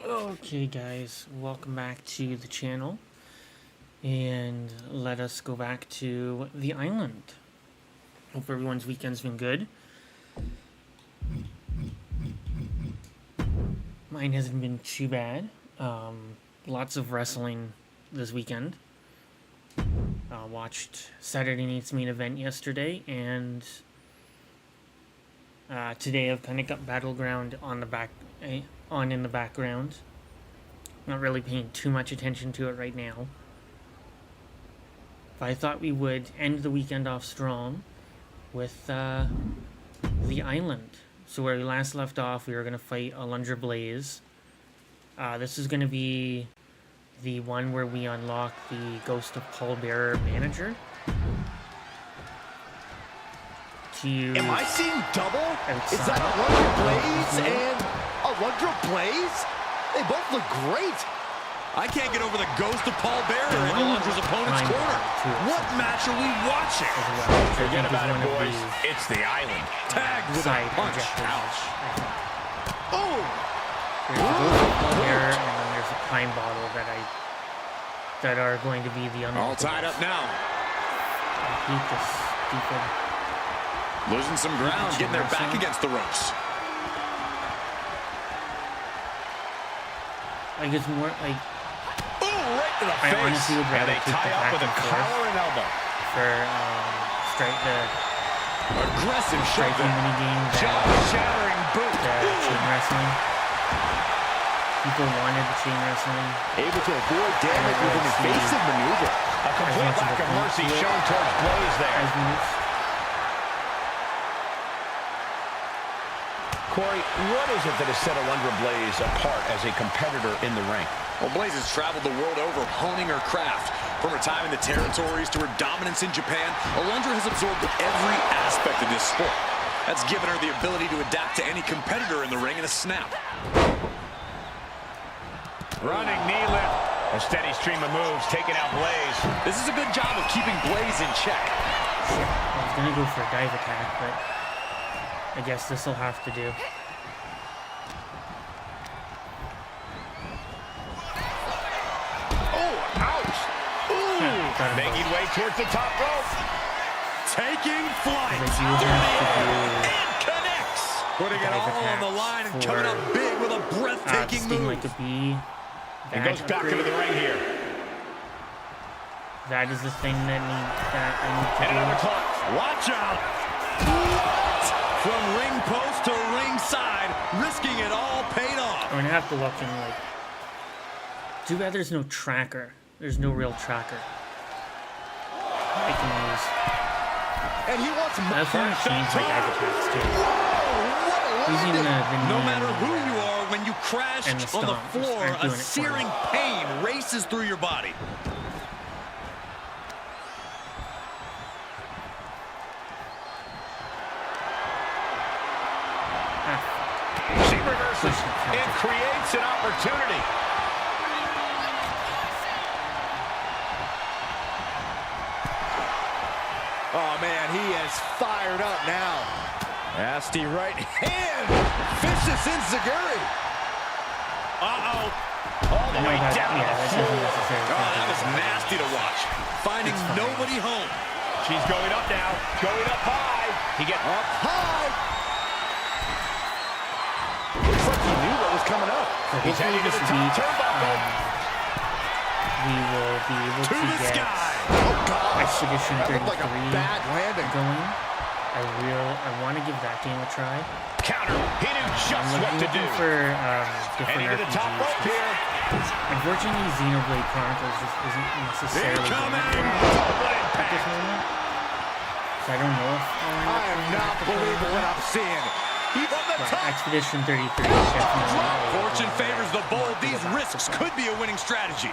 Okay guys, welcome back to the channel, and let us go back to the island. Hope everyone's weekend's been good. Mine hasn't been too bad. Lots of wrestling this weekend. Watched Saturday Night's Main Event yesterday, and today I've kind of got Battleground on in the background. Not really paying too much attention to it right now. But I thought we would end the weekend off strong with the island. So where we last left off, we were going to fight Alundra Blaze. This is going to be the one where we unlock the Ghost of Pallbearer manager. Am I seeing double? Outside. Is that Alundra Blaze and Alundra Blaze? They both look great. I can't get over the Ghost of Pallbearer in Alundra's opponent's corner. What match are we watching? Forget about it, boys. It's the island. Tagged with a punch. Ouch. Oh! There's a Ghost of Pallbearer, and then there's a Pine Bottle that are going to be the All tied up now. I hate this stupid... Losing some ground, getting their back against the ropes. Like, it's more like... Ooh, right to the I face. honestly would rather they take tie the up back with a and collar forth and elbow. for Aggressive striking shove. minigame Jaw-shattering boot. chain wrestling. People wanted the chain wrestling. Able to avoid damage with an evasive maneuver. A complete much of lack a of point mercy to it shown towards Blaze there. as moves. Corey, what is it that has set Alundra Blaze apart as a competitor in the ring? Well, Blaze has traveled the world over honing her craft. From her time in the territories to her dominance in Japan, Alundra has absorbed every aspect of this sport. That's given her the ability to adapt to any competitor in the ring in a snap. Running knee lift. A steady stream of moves taking out Blaze. This is a good job of keeping Blaze in check. I was gonna go for a dive attack, but I guess this will have to do. Oh, ouch. Ooh. Making way towards the top rope. Taking flight. Because I do have to do And connects. Putting it dive all on the attacks line and for, coming up big with a breathtaking Sting move. Like a Bee. And goes back into the ring here. That is the thing that I need to And do. another clock. Watch out. What? From ring post to ringside, risking it all paid off. I'm gonna have to look in, like... Too bad there's no tracker. There's no real tracker I can use. And he wants I also want to change my dive attacks too. Using the No knee matter and who you are, when you crash and the on the stomp, floor, aren't a doing it for searing me. pain races through your body. She reverses and creates an opportunity. Oh, man, he is fired up now. Nasty right hand. Vicious enziguri. Uh-oh. All the No, way that, down yeah, to that the doesn't floor. necessarily Oh, that was nasty to watch. Finding It's fine. nobody home. She's going up now. Going up high. He gets Up high. Looks like he knew what was coming up. So He's hopefully heading to this the top week, turnbuckle. we will be able To to the get sky. Oh, gosh. Expedition That 33 looked like a bad landing. going. I want to give that game a try. counter. He knew just I'm what to do. looking for And different into the top RPGs. rope here. Unfortunately, Xenoblade Chronicles just isn't necessarily Incoming. going at this moment. So I don't know if I am not believing what I'm seeing. He's on the but top. Expedition 33 is definitely a Fortune game favors that the bold. I want to These go back risks to. could be a winning strategy.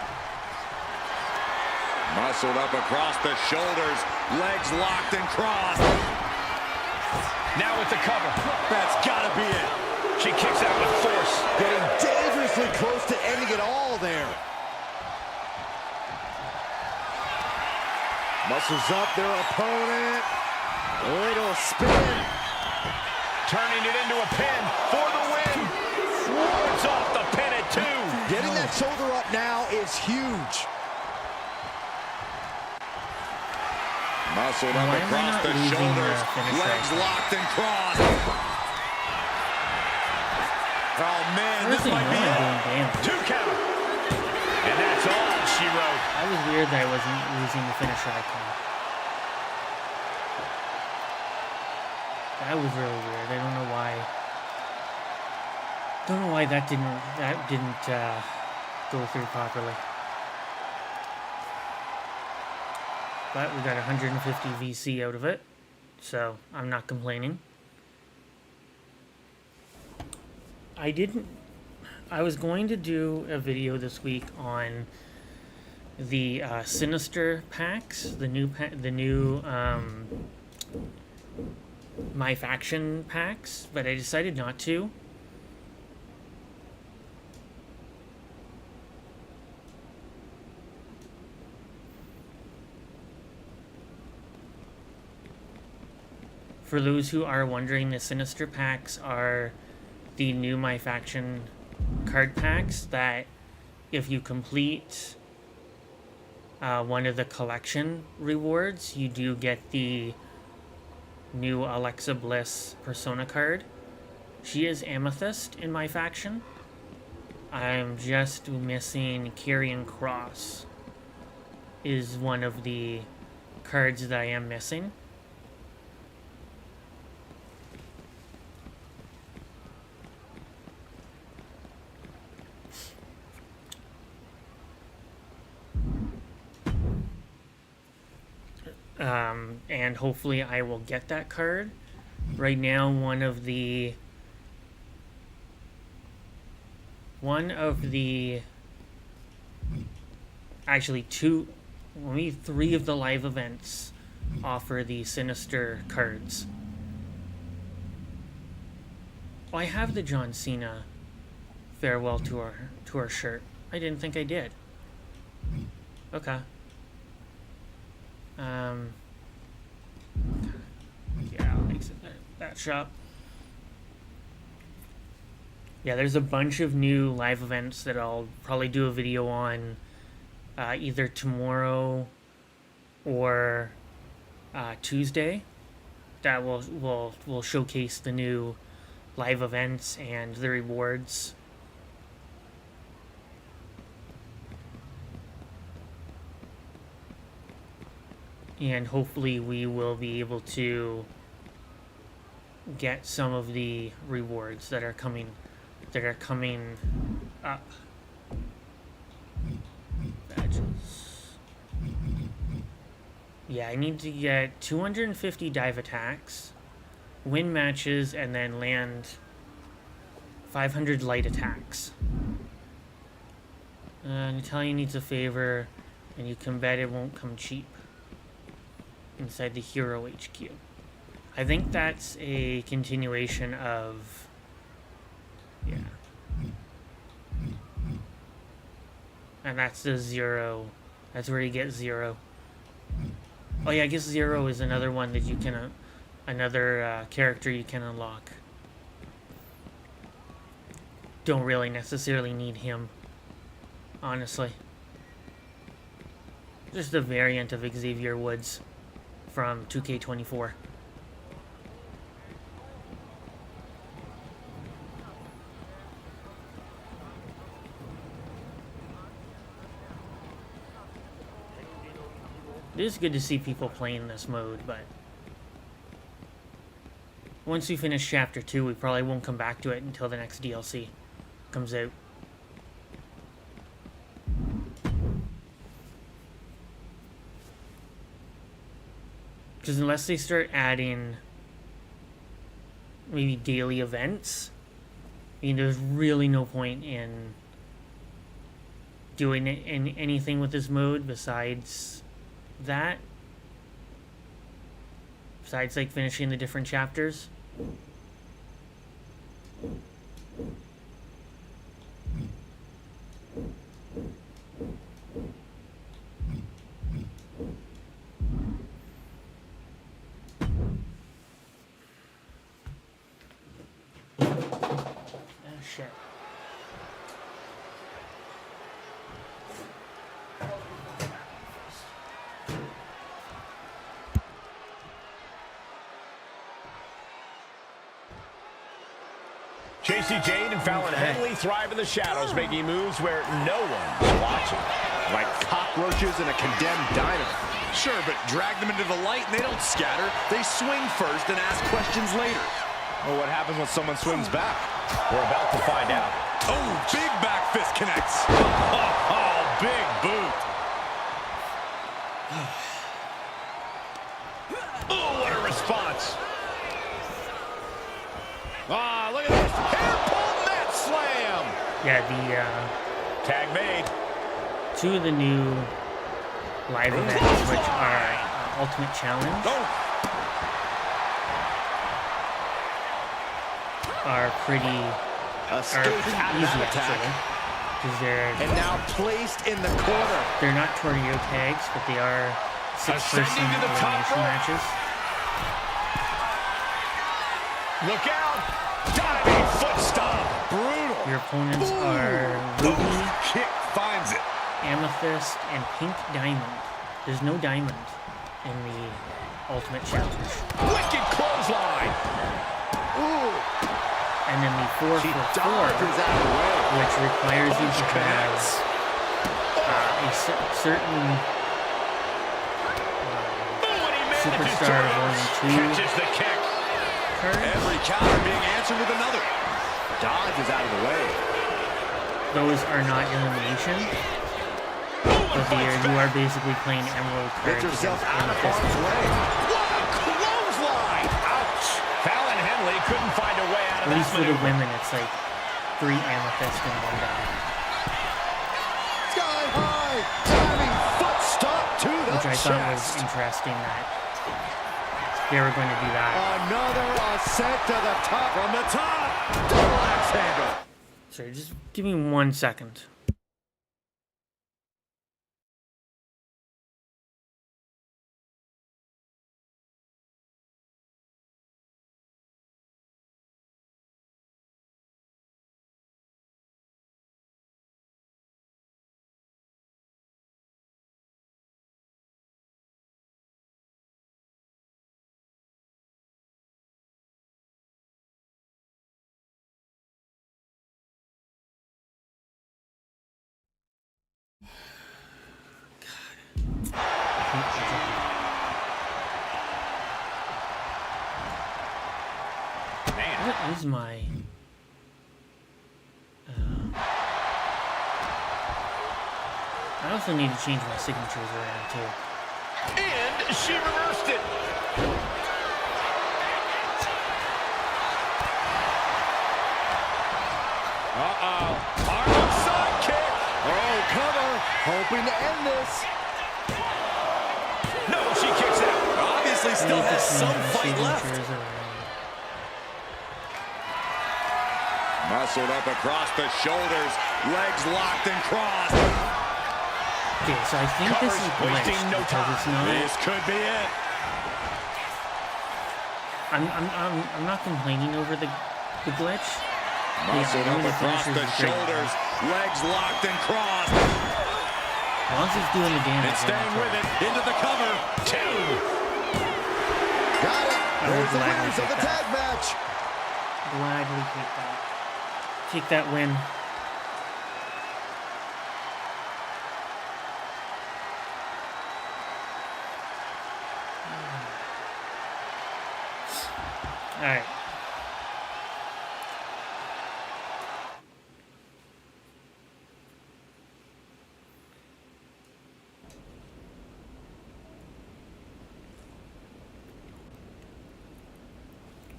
Muscled up across the shoulders, legs locked and crossed. Now with the cover. That's gotta be it. She kicks out with force. Getting dangerously close to ending it all there. Muscles up their opponent. Little spin. Turning it into a pin for the win. Swords off the pin at 2. Getting that shoulder up now is huge. Muscled Why up am I across not the losing the shoulders. finish Legs right? locked and crossed. Oh, man, this First thing, might no, be I'm it. doing damage. 2 count. And that's all she wrote. That was weird that I wasn't losing the finisher icon. That was really weird. I don't know why. Don't know why that didn't go through properly. But we got 150 VC out of it, so I'm not complaining. I was going to do a video this week on the Sinister packs, the new My Faction packs, but I decided not to. For those who are wondering, the Sinister packs are the new My Faction card packs that if you complete one of the collection rewards, you do get the new Alexa Bliss Persona card. She is Amethyst in My Faction. I'm just missing Karrion Kross is one of the cards that I am missing. And hopefully I will get that card. Right now, one of the actually maybe 3 of the live events offer the Sinister cards. Oh, I have the John Cena farewell tour shirt. I didn't think I did. Okay. Yeah, I'll exit that shop. Yeah, there's a bunch of new live events that I'll probably do a video on either tomorrow or Tuesday. That will showcase the new live events and the rewards. And hopefully we will be able to get some of the rewards that are coming up. Badges. Yeah, I need to get 250 dive attacks, win matches, and then land 500 light attacks. Natalia needs a favor, and you can bet it won't come cheap. Inside the Hero HQ. I think that's a continuation of... Yeah. And that's the 0. That's where you get 0. Oh yeah, I guess 0 is another one that you can... another character you can unlock. Don't really necessarily need him. Honestly. Just a variant of Xavier Woods from 2K24. It is good to see people playing this mode, but once we finish Chapter 2, we probably won't come back to it until the next DLC comes out. Because unless they start adding maybe daily events, I mean, there's really no point in doing anything with this mode besides that. Besides, like, finishing the different chapters. Shit. Casey Jane and Fallon Henley thrive in the shadows, making moves where no one's watching. Like cockroaches in a condemned dynamo. Sure, but drag them into the light and they don't scatter. They swing first and ask questions later. Well, what happens when someone swings back? We're about to find out. Oh, big back fist connects. Oh, big boot. Oh, what a response. Ah, look at this. Hair pull net slam. Yeah, Tag made. two of the new live events, which are Ultimate Challenge, are pretty Escapes out of easy that attack. actually, because And now placed in the corner. they're not tornado tags, but they are 6-person Ascending to the top elimination rope. matches. Look out. Diving foot stomp. Brutal. Your opponents are Ruby, Kick finds it. Amethyst, and Pink Diamond. There's no diamond in the Ultimate Challenge. Wicked clothesline. Ooh. And then the 4 She for 4, dodges out of the way. which requires you to have Connects. a certain When he manages Superstar to Volume 2 catches the kick. card. Every counter being answered with another. Dodges out of the way. Those are not elimination, but you are basically playing Emerald cards Gets herself against out of Amethyst. harm's way. What a clothesline. Ouch. Fallon Henley couldn't find a way out of At least that for the maneuver. women, it's like 3 Amethyst and 1 Diamond, Sky high. Diving foot stomp to the which I thought was chest. interesting that they were going to do that. Another ascent to the top. From the top. Double axe handle. Sorry, just give me 1 second. What is my... I also need to change my signatures around too. And she reversed it. Arnold side kick. Oh, cover. Hoping to end this. No, she kicks out. Obviously I still need to has change some my fight left. signatures around. Muscled up across the shoulders. Legs locked and crossed. Okay, so I think this is Covers, wasting glitched no because time. it's not. This could be it. I'm not complaining over the glitch. Muscled Yeah, up the across finisher's the great. shoulders. Legs locked and crossed. As long as it's doing the damage. And staying with it. Into the cover. 2. Got it. I There's would the gladly winners of take the that. tag match. Gladly take that. Take that win. All right.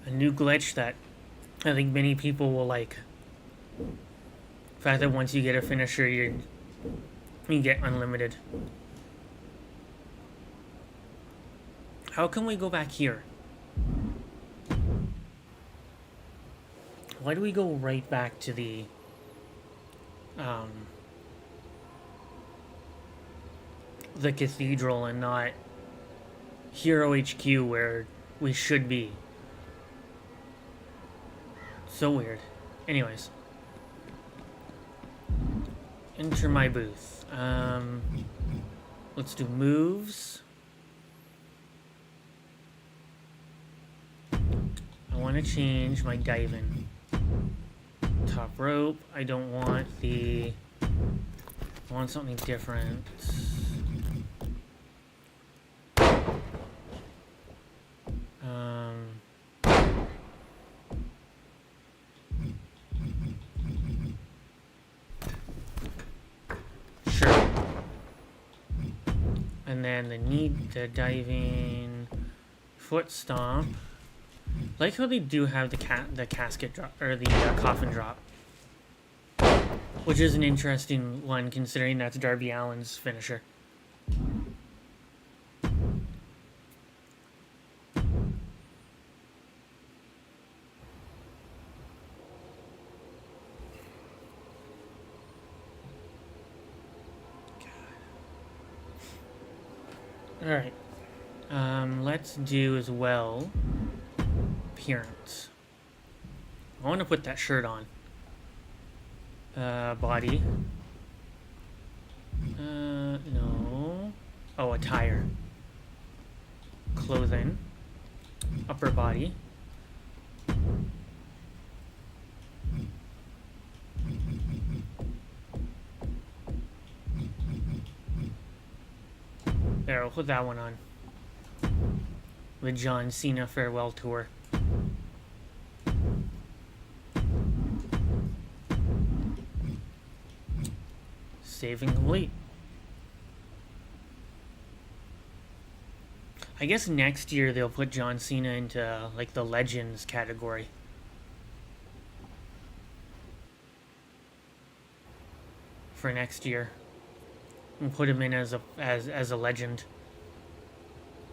A new glitch that I think many people will like. The fact that once you get a finisher, you get unlimited. How can we go back here? Why do we go right back to the cathedral and not Hero HQ where we should be? So weird. Anyways. Enter my booth. Let's do moves. I want to change my diving. top rope. I don't want the... I want something different. Sure. And then the diving foot stomp. Like how they do have the casket drop or the coffin drop, which is an interesting one considering that's Darby Allin's finisher. All right. Let's do as well. Appearance. I want to put that shirt on. Body. No. Oh, attire. Clothing. Upper body. There, we'll put that one on. The John Cena Farewell Tour. Saving complete. I guess next year they'll put John Cena into like the Legends category. For next year. And put him in as a legend.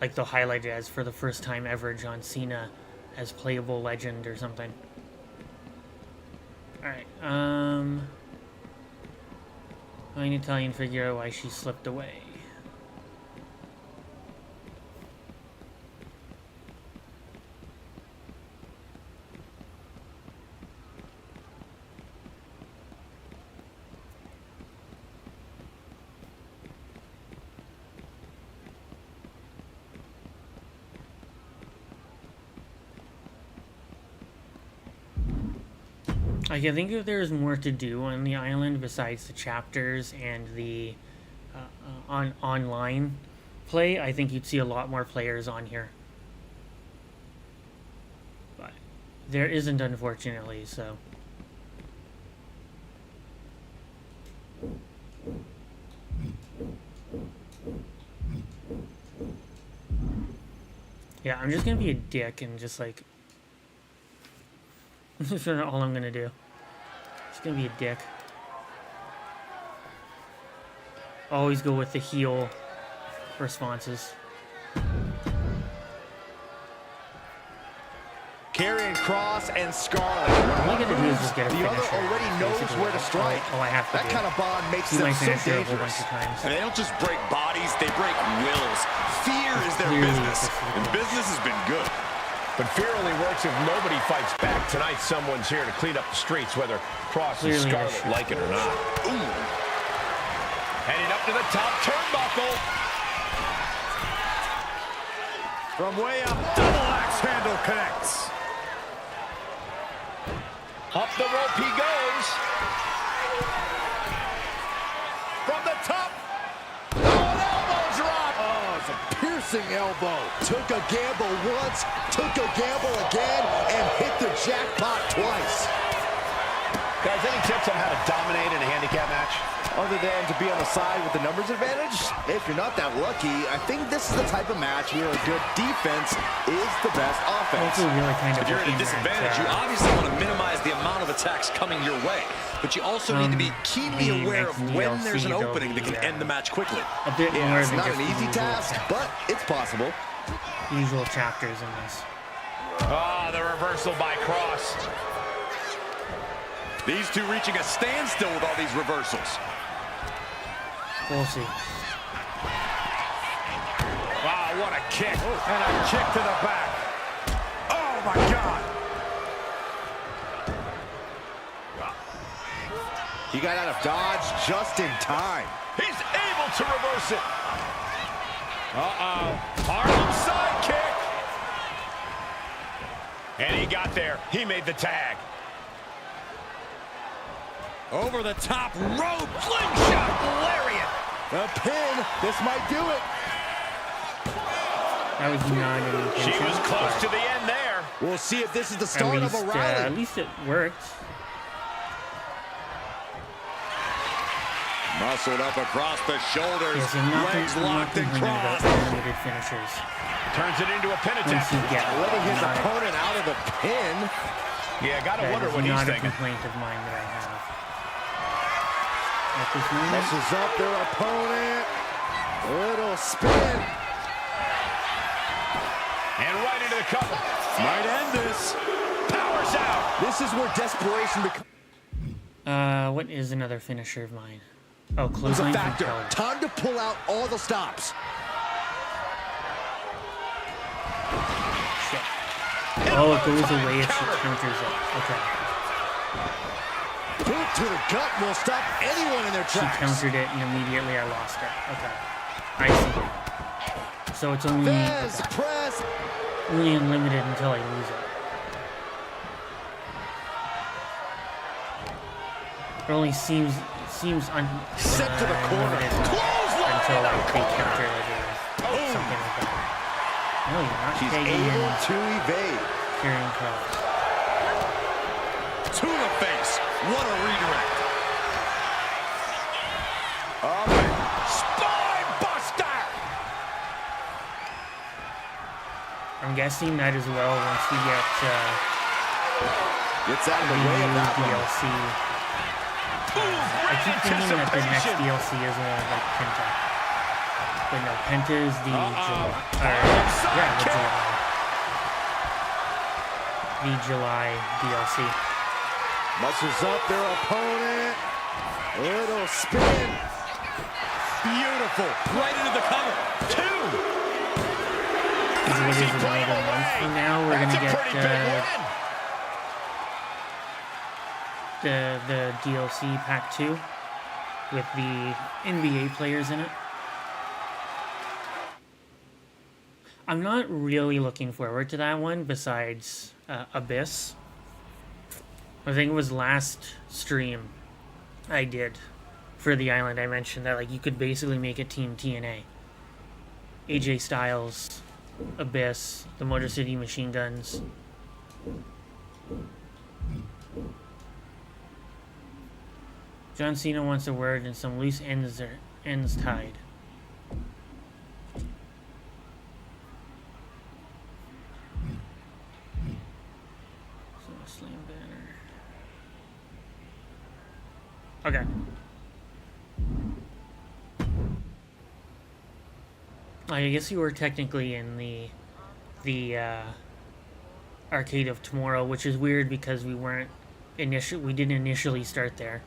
Like they'll highlight it as for the first time ever John Cena as playable legend or something. Alright, Fine Italian figure out why she slipped away. I think if there's more to do on the island besides the chapters and the online play, I think you'd see a lot more players on here. But there isn't, unfortunately, so... Yeah, I'm just gonna be a dick and just like... That's all I'm gonna do. It's gonna be a dick. Always go with the heel responses. Karrion Kross and Scarlett. All I gotta do is just get a The other finisher. already knows basically. where to strike. Oh, I have to That do. kind of bond makes See them my so finisher a whole bunch dangerous. of times. And they don't just break bodies, they break wills. Fear is their Clearly, business, this is- and business has been good. But fear only works if nobody fights back. Tonight, someone's here to clean up the streets, whether Kross and Clearly, Scarlett this is- like it or not. Ooh. Heading up to the top turnbuckle. From way up, double axe handle connects. Up the rope he goes. From the top. Oh, an elbow drop. Oh, it's a piercing elbow. Took a gamble once, took a gamble again, and hit the jackpot twice. Guys, any tips on how to dominate in a handicap match? Other than to be on the side with the numbers advantage, if you're not that lucky, I think this is the type of match where a good defense is the best offense. Also, really kind of If you're at a looking disadvantage, you at, obviously want to minimize the amount of attacks coming your way. But you also need to be keenly the aware of next when DLC, there's an there'll opening that be, can end the match quickly. a bit Yeah, more it's than not just an the easy usual task, but it's possible. usual chapters in this. Ah, the reversal by Kross. These two reaching a standstill with all these reversals. We'll see. Wow, what a kick. And a kick to the back. Oh, my God. He got out of dodge just in time. He's able to reverse it. Harlem sidekick. And he got there. He made the tag. Over the top rope, slingshot, lariat. The pin, this might do it. That was not an intention. She was close to the end there. We'll see if this is the start of a rally. At least it worked. Muscled up across the shoulders, Yes, I'm not legs locked and complaining about crossed. limited finishers. Turns it into a pin Once attempt. you get Letting his not- opponent out of the pin. Yeah, gotta that wonder is what he's not a thinking. complaint of mine that I have. At this moment, Messes up their opponent. Little spin. And right into the cover. Might end this. Powers out. This is where desperation becomes what is another finisher of mine? Oh, a clothesline from factor. Keller. Time to pull out all the stops. Shit. Oh, it goes away if she counters it. Okay. Boot to the gut will stop anyone in their She tracks. countered it and immediately I lost it. Okay. I see. So it's only, Fez, okay. press. Only unlimited until I lose it. It only seems Sent to the corner. unlimited until like they counter it or something like that. No, you're not She's tagging able in to evade. carrying cross. To the face. What a redirect. Spine buster. I'm guessing that as well once we get Gets out of the the way of new that one. DLC. I keep thinking that the next DLC is like Penta. But no, Penta is the the July DLC. Muscles up their opponent. Little spin. Beautiful. Right into the cover. Two. Because what is it, another month from now? We're That's gonna a get pretty big win. the DLC Pack 2 with the NBA players in it. I'm not really looking forward to that one besides Abyss. I think it was last stream I did for the island. I mentioned that like you could basically make a Team TNA. AJ Styles, Abyss, the Motor City Machine Guns. John Cena wants a word and some loose ends tied. So slam banner. Okay. I guess you were technically in the Arcade of Tomorrow, which is weird because we didn't initially start there.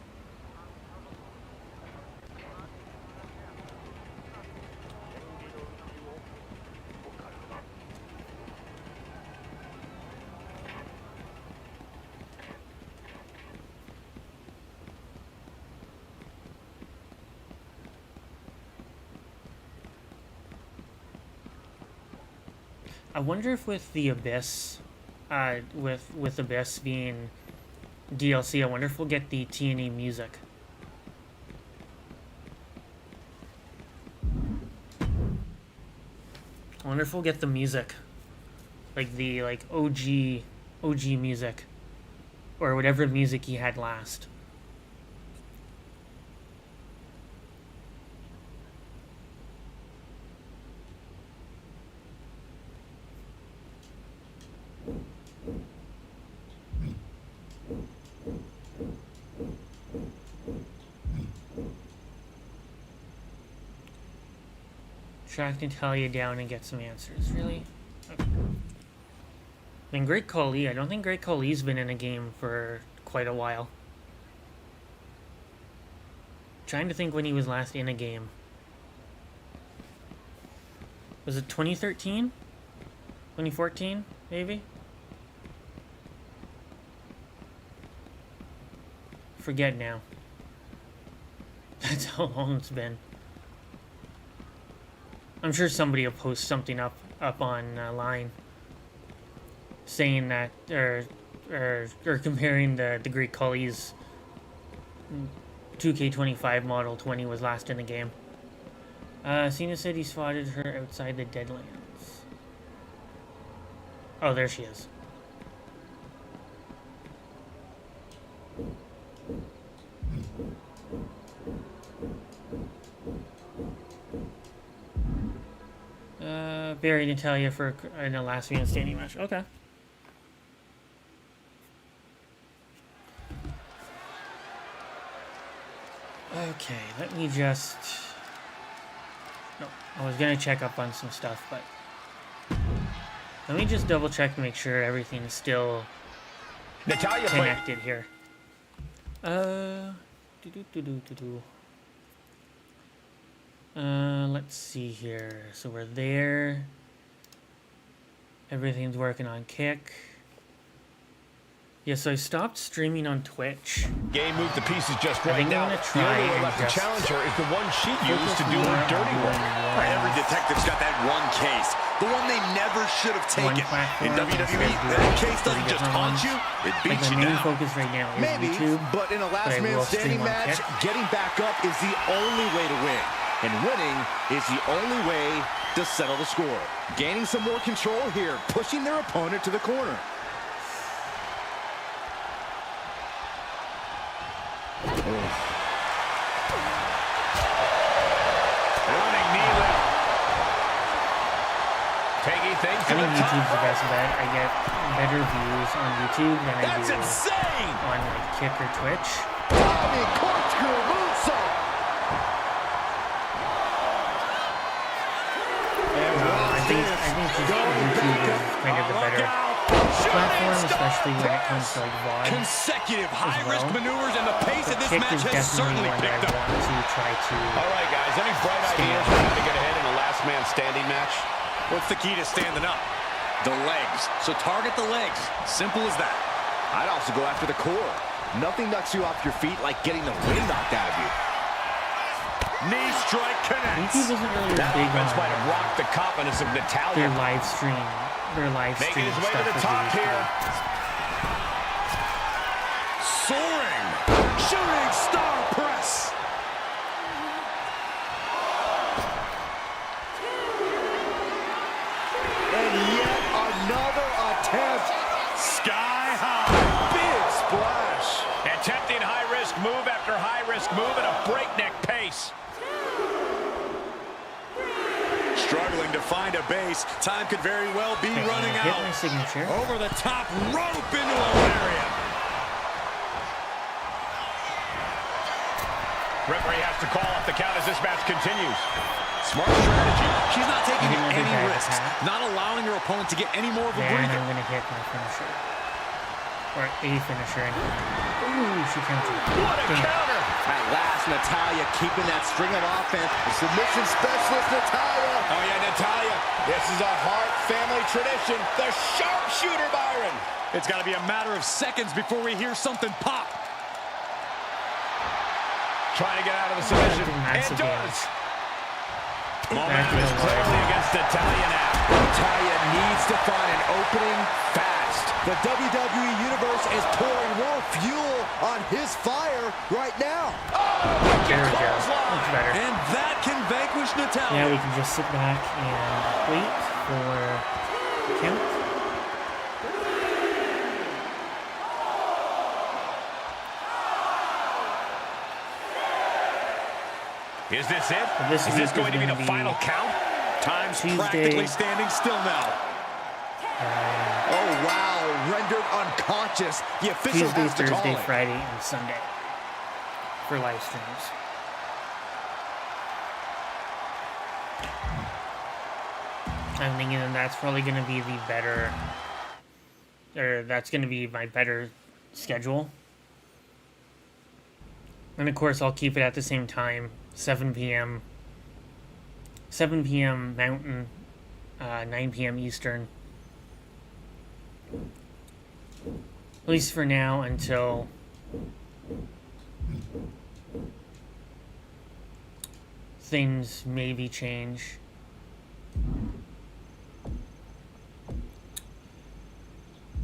I wonder if with the Abyss, with Abyss being DLC, I wonder if we'll get the TNA music. I wonder if we'll get the music, like the OG music, or whatever music he had last. Track Natalia down and get some answers. Really? Okay. And Great Khali, I don't think Great Khali's been in a game for quite a while. Trying to think when he was last in a game. Was it 2013? 2014, maybe? Forget now. That's how long it's been. I'm sure somebody will post something up on line saying that or comparing the Great Khali's 2K25 Model 20 was last in the game. Cena said he spotted her outside the Deadlands. Oh, there she is. Buried Natalia for in a last man standing match. Okay. Okay, let me just... No, I was gonna check up on some stuff, but... Let me just double check to make sure everything's still Natalia connected here. Let's see here. So we're there. Everything's working on Kick. Yeah, so I stopped streaming on Twitch. Game moved the pieces just I right think now. I'm gonna The try only one and left to just challenge her is the one she used focus to do more her on dirty work. doing Every detective's got that one case, the one they never should have one taken. In platform WWE, instead of that doing case doesn't just different haunt ones. you, it Like beats my you main down. focus right now is Maybe, YouTube. but in a but last I man will standing stream on match, Kick. getting back up is the only way to win. And winning is the only way to settle the score. Gaining some more control here, pushing their opponent to the corner. Running knee lift. Taking things I to think the top. YouTube's the best bet. I get better views on YouTube than I That's do insane! on like Kick or Twitch. Diving corkscrew moonsault. I think just YouTube is kind of the better platform, especially when it comes to like VOD. Consecutive well. high-risk maneuvers, and the pace But of this Kick match is has definitely certainly one that picked I up. want to try to. All right, guys, any bright ideas on how to get ahead in a last man standing match? What's the key to standing up? The legs. So target the legs. Simple as that. I'd also go after the core. Nothing knocks you off your feet like getting the wind knocked out of you. Knee strike connects. YouTube isn't really That big offense on might have rocked the confidence of their Natalia. live stream. Their live Making stream his way stuff to the as they top used to here. do. Soaring. Shooting star press. And yet another attempt. Sky high. Big splash. Attempting high-risk move after high-risk move at a breakneck pace. Struggling to find a base. Time could very well be Okay, running hit my out. signature. Over the top rope into a lariat. Referee has to call off the count as this match continues. Smart strategy. She's not taking Hitting with a any bad risks. attack. Not allowing her opponent to get any more of a Then breather. I'm gonna hit my finisher. Or a finisher anyway. Ooh, she counted. What a Damn. counter! At last, Natalia keeping that string of offense. The submission specialist, Natalia. Oh, yeah, Natalia. This is a Hart family tradition. The sharpshooter, Byron. It's got to be a matter of seconds before we hear something pop. Trying to get out of the submission. Massive It damage. does. Back Momentum to is the clearly wall. against Natalia now. Natalia needs to find an opening fast. The WWE Universe is pouring more fuel on his fire right now. There we go. Much better. And that can vanquish Now Natalia. we can just sit back and wait for the count. Is this it? This Is week this going is to be the gonna be final count? Time's Tuesday. practically standing still now. Oh, wow. Rendered unconscious. The official Tuesday, has to call Thursday, it. Friday, and Sunday for live streams. I'm thinking that that's probably going to be the better, or that's going to be my better schedule. And of course, I'll keep it at the same time, 7 p.m. 7 p.m. Mountain, 9 p.m. Eastern. At least for now, until things maybe change.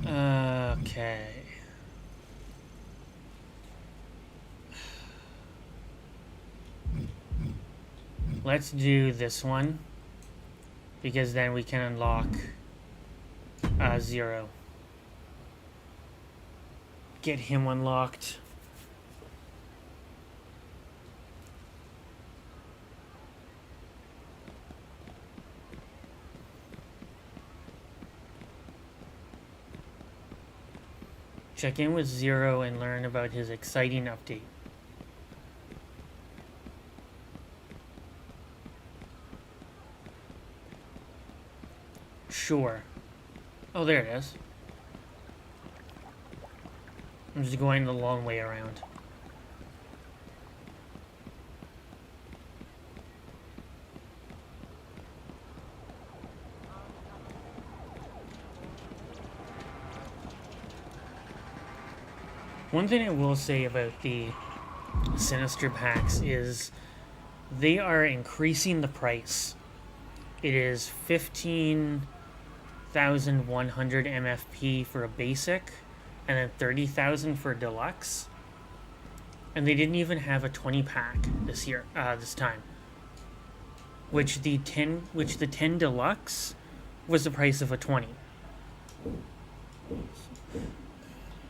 Okay. let's do this one. Because then we can unlock 0. Get him unlocked. Check in with 0 and learn about his exciting update. Sure. Oh, there it is. I'm just going the long way around. One thing I will say about the Sinister packs is they are increasing the price. It is 15,100 MFP for a basic, and then 30,000 for deluxe. And they didn't even have a 20 pack this year, this time. Which the 10 deluxe was the price of a 20.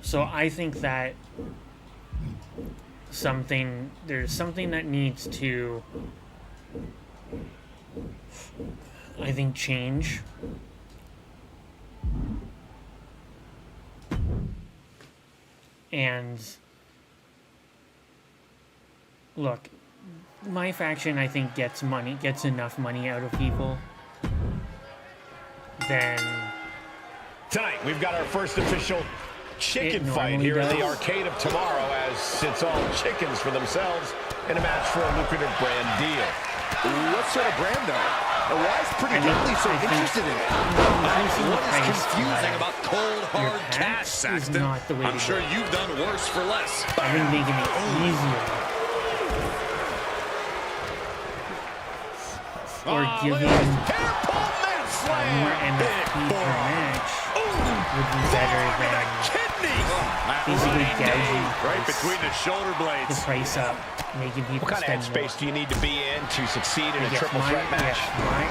So I think that there's something that needs to, I think, change. And look, my faction, I think, gets enough money out of people. Then Tonight, we've got our first official chicken fight here in the Arcade of Tomorrow, as it's all chickens for themselves in a match for a lucrative brand deal. What sort of brand, though? And why is Pretty Deadly so interested in it? What is confusing about cold, hard cash, Saxton? I'm sure you've done worse for less. I think making it easier. Or giving more MFP per match would be better than basically gouging right between the shoulder blades. the price up, making people What kind of spend headspace do you need to be in to succeed in a Yes, triple threat match?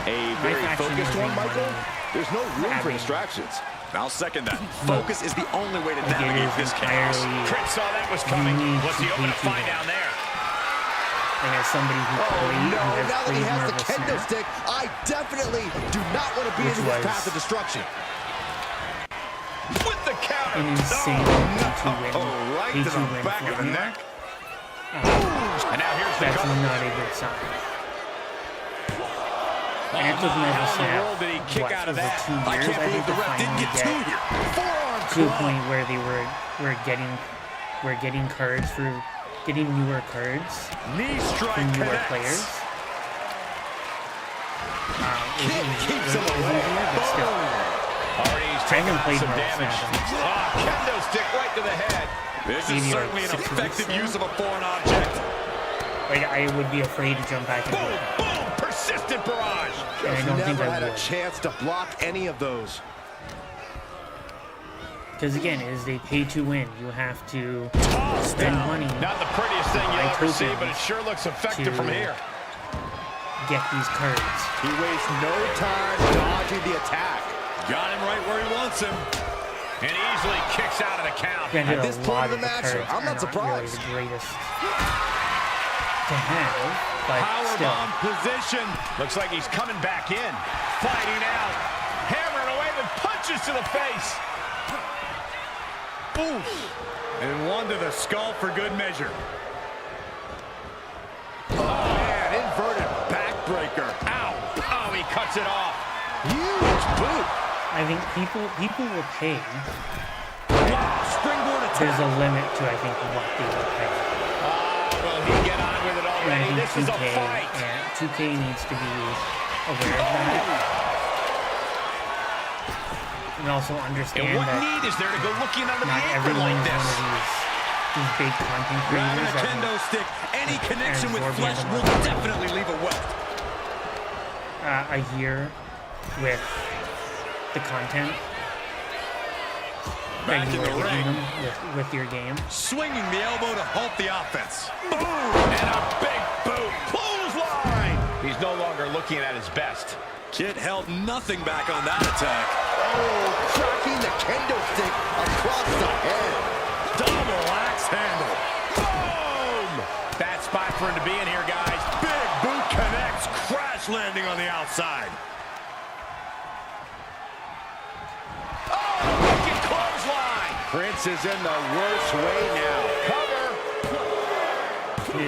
A very focused one, Michael. There's no room for distractions. I'll second that. Focus is the only way to navigate this chaos. Trent saw that was coming. What's he hoping to find down there? And as somebody who played, No, who has now that he played has more the of a kendo snap, stick, I definitely do not want to be in Which this was path of destruction. With the counter. an insane right to the back of the neck. And now here's the That's cover. not a good sign. Ants of Metal How in the Snap, world did he kick what, out of over that? 2 I years, can't I believe think, the to ref didn't finally get two get here. Forearm to a club. point where we're getting cards for getting newer cards Knee strike from newer connects. players. Keeps him Easier, away. but still. Already he's I taking haven't played some Marvel damage. Snap. Kendo stick right to the head. This is Maybe certainly like an 6 effective weeks use of a foreign object. Like, I would be afraid to jump back into Boom, it. boom, persistent barrage. And I Just don't think never I had a would. chance to block any of those. Because again, as they pay to win, you have to Tossed spend down. money Not the prettiest thing you'll buy ever see, tokens but it sure looks effective to- from here. get these cards. He wastes no time dodging the attack. Got him right where he wants him. And easily kicks out of the count. Granted, At this a point lot of the of match, cards I'm are not not surprised. really the greatest to have, but still. Powerbomb position. Looks like he's coming back in. Fighting out. Hammering away with punches to the face. Oof. And one to the skull for good measure. Man, inverted backbreaker. Ow. Oh, he cuts it off. Huge boot. I think people will pay. Springboard There's attack. a limit to, I think, what they will pay. Will he get on with it And I already? think This is a 2K, fight. yeah, 2K needs to be aware of that. And also And understand what that need is there to go looking under the not apron everyone's like one this? of these big content Grabbing creators a that kendo stick. Any connection with absorb the flesh will other one. definitely leave a welt. a year with the content Back that in you the are giving ring. them with your game. Swinging the elbow to halt the offense. Boom! And a big boot. Clothesline! He's no longer looking at his best. Kid held nothing back on that attack. Oh, cracking the kendo stick across the head. Double axe handle. Boom! Bad spot for him to be in here, guys. Big boot connects, crash landing on the outside. Oh, wicked clothesline! Prince is in the worst way now. Cover. 2,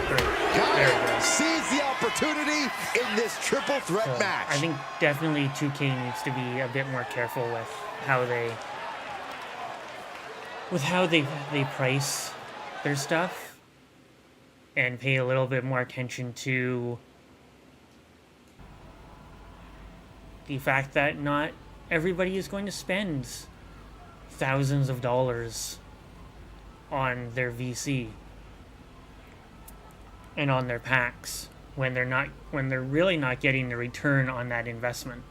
3. Got There it. we go. Seize the opportunity in this triple threat So, match. I think definitely 2K needs to be a bit more careful with how they price their stuff and pay a little bit more attention to the fact that not everybody is going to spend thousands of dollars on their VC and on their packs when they're really not getting the return on that investment.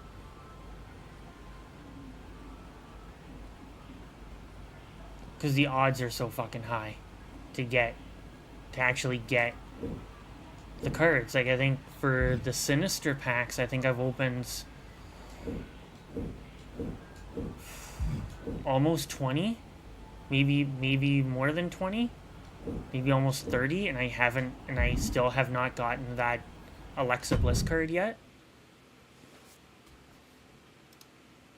Because the odds are so fucking high to actually get the cards. Like, I think for the Sinister packs, I think I've opened almost 20, maybe more than 20, maybe almost 30, and I still have not gotten that Alexa Bliss card yet.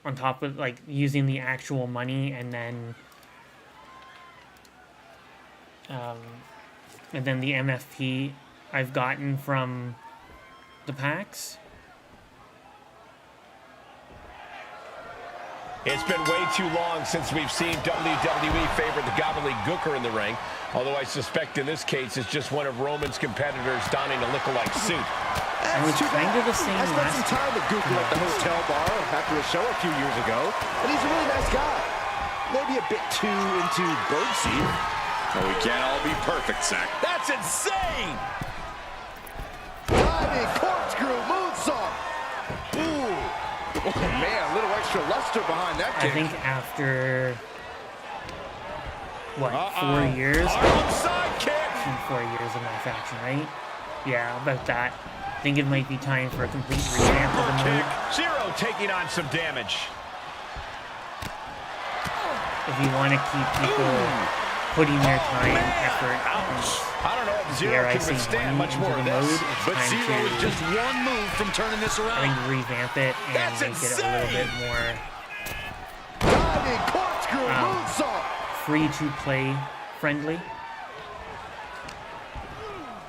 On top of, like, using the actual money and then the MFP I've gotten from the packs. It's been way too long since we've seen WWE favor the gobbledygooker in the ring, although I suspect in this case it's just one of Roman's competitors donning a lookalike suit. It was kind of the same I spent some last time with Gunther at the hotel bar after a show a few years ago, and he's a really nice guy. Maybe a bit too into birdseed. Well, we can't all be perfect, Zach. That's insane! Diving corkscrew moonsault. Ooh. Oh, man, a little extra luster behind that I kick. think after, 4 years? Onside kick! It's been 4 years of my faction, right? Yeah, about that. I think it might be time for a complete revamp of the move. Zero taking on some damage. If you want to keep people putting their time, effort, I don't know if and Zero dare I can say withstand money much into more the of mode, this. it's But time Zero is to, just one move from turning this I around. think, revamp it and That's make it a little bit insane! more Diving corkscrew moonsault. free-to-play friendly.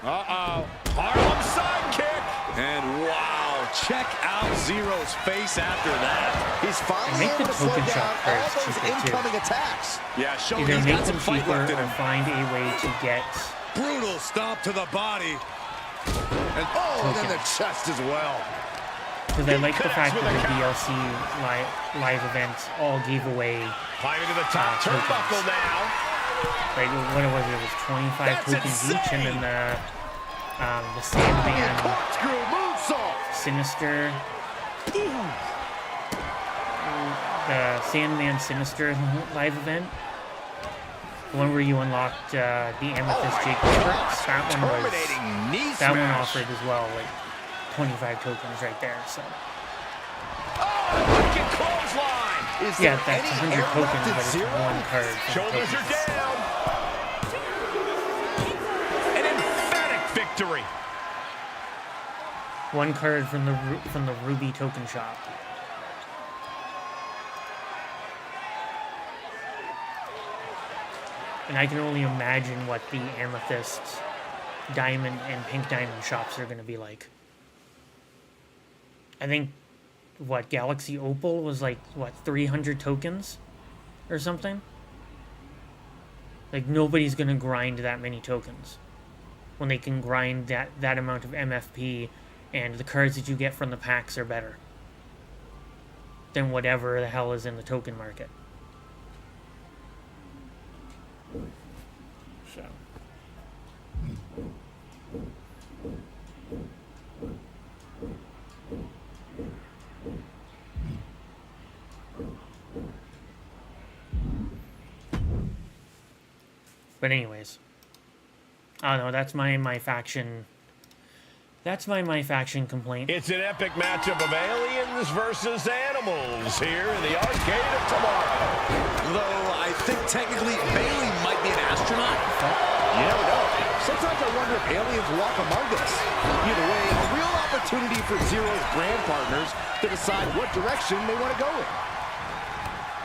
Harlem sidekick! And wow, check out Zero's face after that. He's finally make able the to slow token down shop all cards those cheaper, too. incoming attacks. Yeah, showing Either he's make got some them fight cheaper left in or him. find a way to get Brutal stomp to the body. And then the chest as well. Because I like the fact with that a the count. DLC live events all gave away, Climbing to the top tokens. turnbuckle now. like, what was it? It was 25 That's tokens each, and insane! then the Sandman Corkscrew moonsault. Sinister, the Sandman Sinister live event, the one where you unlocked the Amethyst Jake Roberts. Terminating knee That one smash. offered as well, like 25 tokens right there. So Wicked clothesline! Is yeah, there that's any 100 air tokens, left in but it's Zero? one card. for the Shoulders are tokens. down. An emphatic victory. One card from the Ruby token shop. And I can only imagine what the Amethyst, Diamond, and Pink Diamond shops are going to be like. I think, Galaxy Opal was like, 300 tokens? Or something? Like, nobody's going to grind that many tokens. When they can grind that amount of MFP, and the cards that you get from the packs are better than whatever the hell is in the token market. So. But anyways, I don't know, that's my faction That's my faction complaint. It's an epic matchup of aliens versus animals here in the Arcade of Tomorrow. Though I think technically Bailey might be an astronaut. You never know. Sometimes I wonder if aliens walk among us. Either way, a real opportunity for Zero's brand partners to decide what direction they want to go in.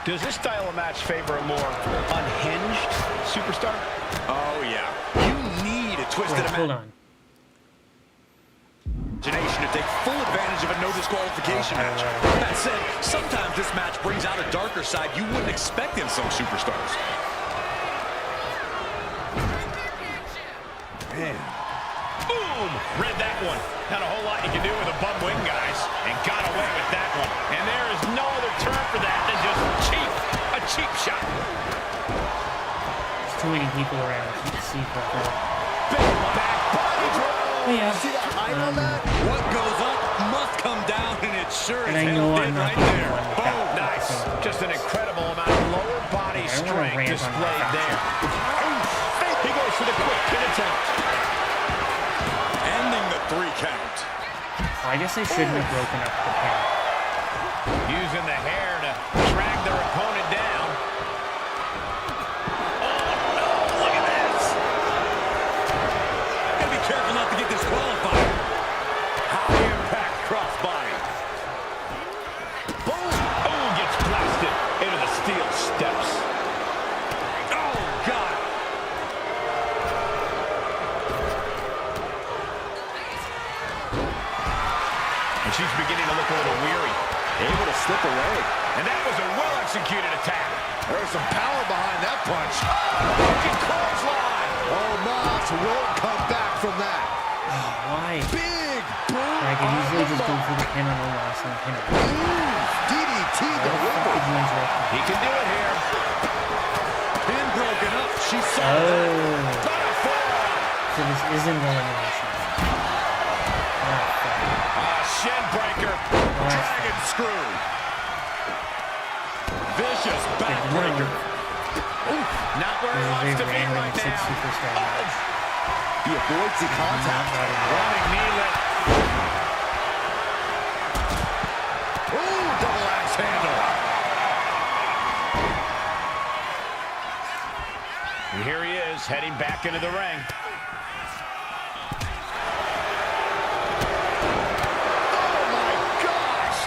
Does this style of match favor a more unhinged superstar? Oh, yeah. You need a twisted Wait, hold on. imagination to take full advantage of a no disqualification match. That said, sometimes this match brings out a darker side you wouldn't expect in some superstars. Man. Boom! Read that one. Not a whole lot you can do with a bum wing, guys. And got away with that one. And there is no other term for that than just cheap. A cheap shot. There's too many people around to see for Big back body drop. Yeah. See that height on that? What goes up must come down, and it sure And is I know held I'm in not right the only there. one with Boom. that. Nice. Just an incredible amount of lower body I don't wanna strength rant on displayed that. there. He goes for the quick pin attempt. Ending the 3 count. I guess I shouldn't have broken up the pin. Using the hair to drag their opponent down. Oh, no. Look at this. Gotta be careful not to get disqualified. High impact crossbody. Boom. Oh, gets blasted into the steel steps. Oh, God. And she's beginning to look a little weary. Able to slip away. And that was a well-executed attack. There's some power behind that punch. Looking clothesline. Oh, Mox won't come back from that. Why? Big boom. I could easily on just the go mark. for the pin on the last and pin it. DDT Why the fuck did delivered. you interrupt me? He can do it here. Pin broken up. She saw that. Oh, Not a forearm. so this isn't elimination. Oh, fuck. Shin breaker. Dragon screw. Vicious Okay, backbreaker. Not where This he is wants a to be random right 6 now. superstar match. He avoids the contact. Running knee lift. Ooh, double axe handle. And here he is, heading back into the ring. Oh, my gosh.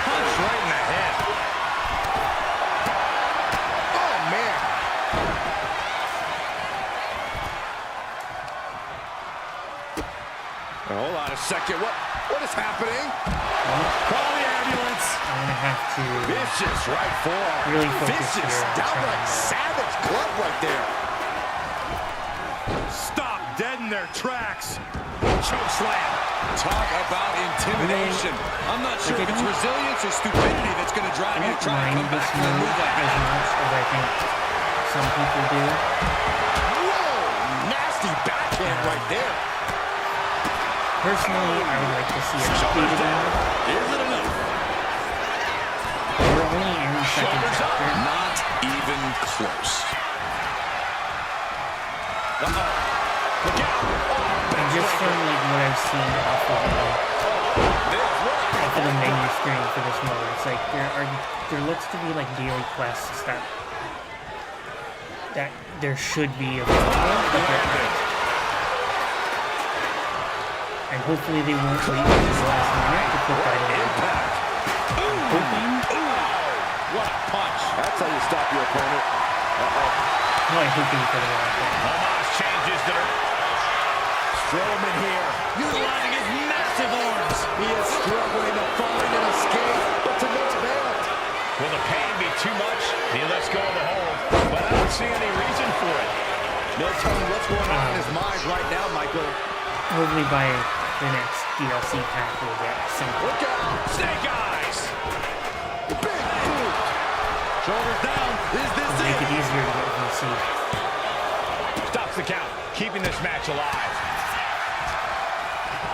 Punch right in the head. Oh, man. Hold on a second. What is happening? Call the ambulance. I'm gonna have to Vicious right forearm. really focus Vicious, here on downright trying to- savage glove right there. Stop dead in their tracks. Choke slam. Talk about intimidation. I'm not sure if Like, I it's don't- resilience or stupidity that's going to drive I you to don't try and mind come this back from a move move like as that. much as I think some people do. Whoa, nasty backhand right there. Personally, I would like to see it updated on it. Is it enough? We're only in the second Shoulders up. chapter, Not even close. Look out. and just from like what I've seen off of the menu screen for this mode, it's like there looks to be like daily quests that there should be available, but there aren't. And hopefully they won't wait until the last minute to put that in. Impact. I'm hoping. What a punch. That's how you stop your opponent. No, I hope they put it on. Omos changes to the... Strowman here, utilizing his massive arms. He is struggling to find an escape, but to no avail. Will the pain be too much? He lets go of the hold, but I don't see any reason for it. No telling what's going on in his mind right now, Michael. Hopefully by the next DLC pack we'll get something. Look out! Snake eyes. Big boot! Shoulders down. Is this Make it? it easier to get VC. Stops the count, keeping this match alive.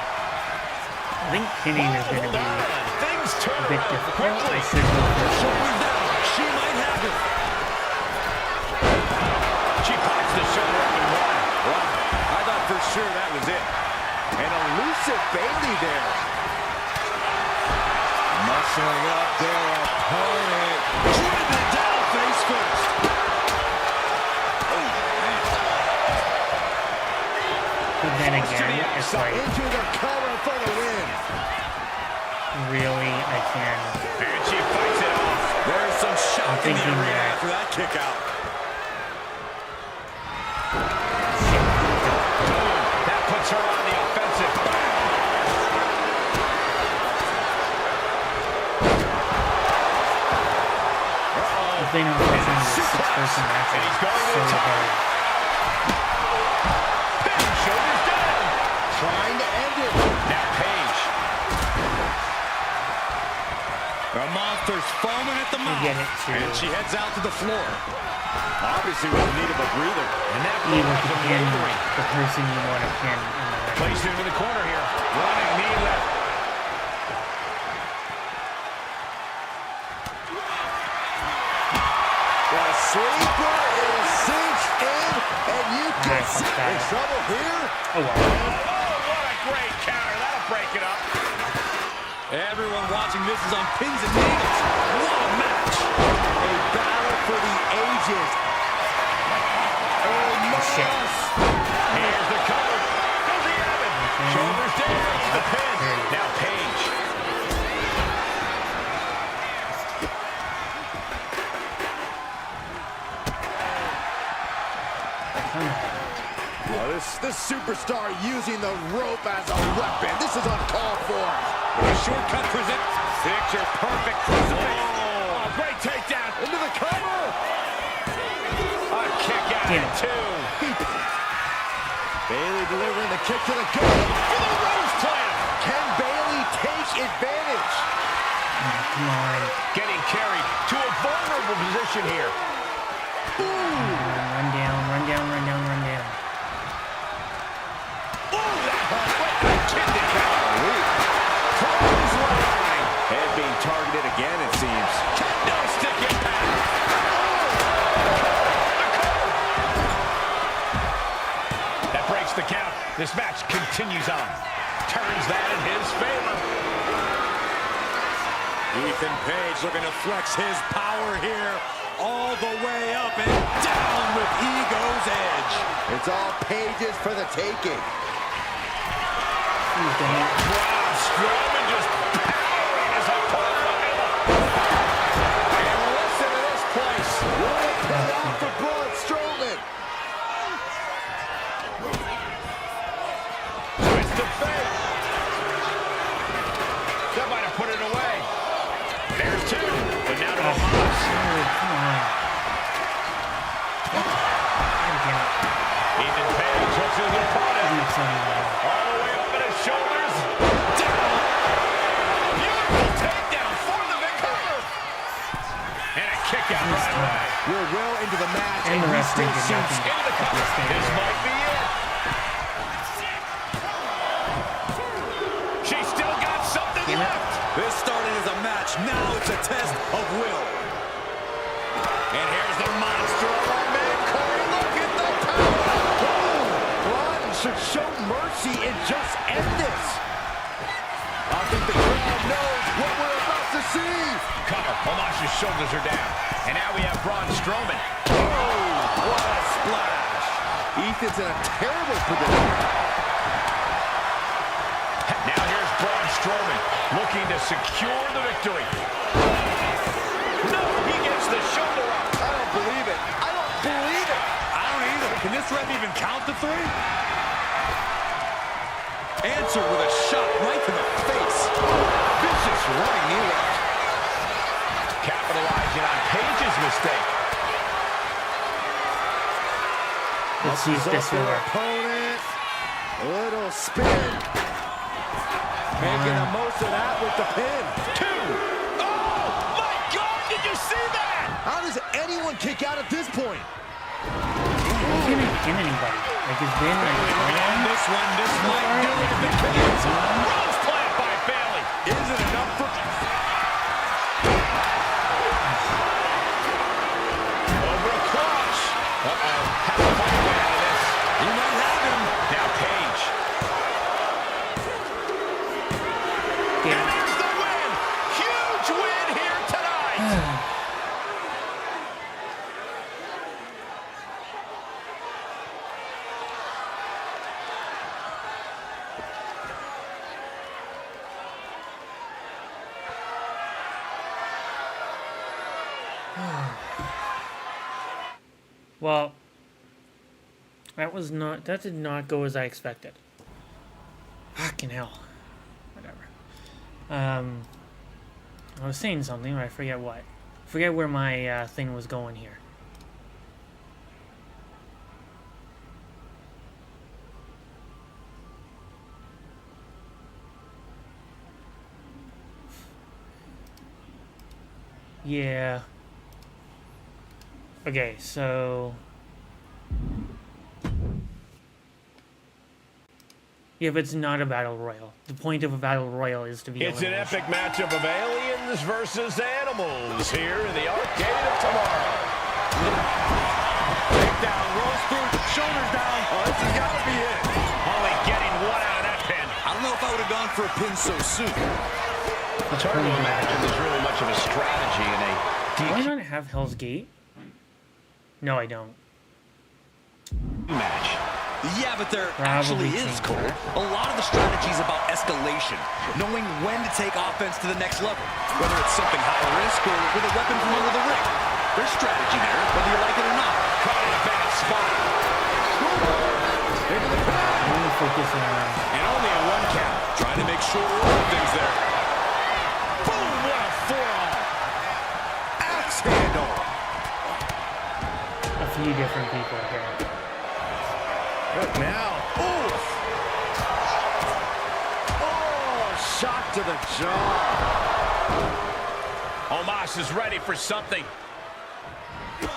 I think pinning is going to be Things turn a bit around difficult. quickly. I should go for Shoulders down. She might have it. She pops the shoulder up and one. I thought for sure that was it. An elusive Bailey there. Muscling up their opponent. Driven down face first. But then again, it's like, Into the cover for the win. really, I can. And she fights it off. There's some shock in the thinking arena that- after that kick out. That puts her on the offensive. The thing I'm thinking is 6-person matches And he's going to so the top. hard. Shoulders down. Trying to end it. Now Paige. The monster's foaming at the mouth. get it, too. And she heads out to the floor. Obviously with the need of a breather. And that You blow want has to been pin wavering. the person you want to pin in the ring. Placed into the corner here. Running knee left. The sleeper is cinched in, and you can Nice, see got in it. trouble here. Oh, wow. Oh, what a great counter. That'll break it up. Everyone watching this is on pins and needles. What a match. A battle for the ages. Shit. Here's the cover. Does he have it? Shoulders down. The pin. Now Paige. This superstar using the rope as a weapon. This is uncalled for. A shortcut presents. Picture perfect crucifix. Oh, great takedown. Into the cover. A kick out Damn at it. 2. Bailey delivering the kick to the gut. For the rose plant. Can Bailey take advantage? Come on. Getting carried to a vulnerable position here. Run down, run down, run down, run down. Kidney counter. Clothesline. Head being targeted again, it seems. Kendo stick impact. That breaks the count. This match continues on. Turns that in his favor. Ethan Page looking to flex his power here. All the way up and down with Ego's edge. It's all Pages for the taking. He's done it. Braun Strowman just powering his opponent. And listen to this place. Will it pay off for Braun Strowman? Twist of fate. That might have put it away. There's 2. But now to the Haas. Oh, come on. God damn it. Ethan Page hooks his opponent. Give me some, All the way up at his shoulders. Down. Beautiful takedown for the victory. And a kick out right away. We're well into the match, And the he referee still did seems nothing. Into the cover. This might be it. She's still got something Damn it. left. This started as a match. Now it's a test of will. And here's the monster of our man, Corey. Look at the power! Braun should show mercy and just end this. I think the crowd knows what we're about to see. Cover. Omash's shoulders are down. And now we have Braun Strowman. What a splash. Ethan's in a terrible predicament. Now here's Braun Strowman looking to secure the victory. No, he gets the shoulder up. I don't believe it. I don't believe it. I don't either. Can this ref even count to 3? Answered with a shot right to the face. Vicious running knee left. Capitalizing on Page's mistake. Let's use this Their one. opponent. A little spin. Making the most of that with the pin. 2. Oh, my God, did you see that? How does anyone kick out at this point? He didn't pin anybody. Like, it's been like, On this one, this might do it if it connects. Rose plant by Bailey. Is it enough for... Over a clutch. Uh-oh. Has to find a way out of this. He might have him. Now Paige. Okay. And there's the win. Huge win here tonight. Well, that did not go as I expected. Fucking hell. Whatever. I was saying something, but I forget what. Forget where my thing was going here. Yeah. Okay, so... Yeah, but it's not a battle royal. The point of a battle royal is to be It's an elimination. epic matchup of aliens versus animals here in the Arcade of Tomorrow. Takedown, rolls through, shoulders down. Oh, this has got to be it. Only getting one out of that pin. I don't know if I would have gone for a pin so soon. It's hard to imagine there's really much of a strategy in a Do I not have Hell's Gate? No, I don't. match. Yeah, but there Probably actually is, change Cole. that. A lot of the strategy is about escalation, knowing when to take offense to the next level, whether it's something high risk or with a weapon from under the ring. There's strategy there, whether you like it or not. Caught in a bad spot. I'm gonna focus on... And only a one count, trying to make short order of things there. Boom, what a forearm. Axe handle. a few different people here. What now? Oof! Oh, shot to the jaw. Omos is ready for something. An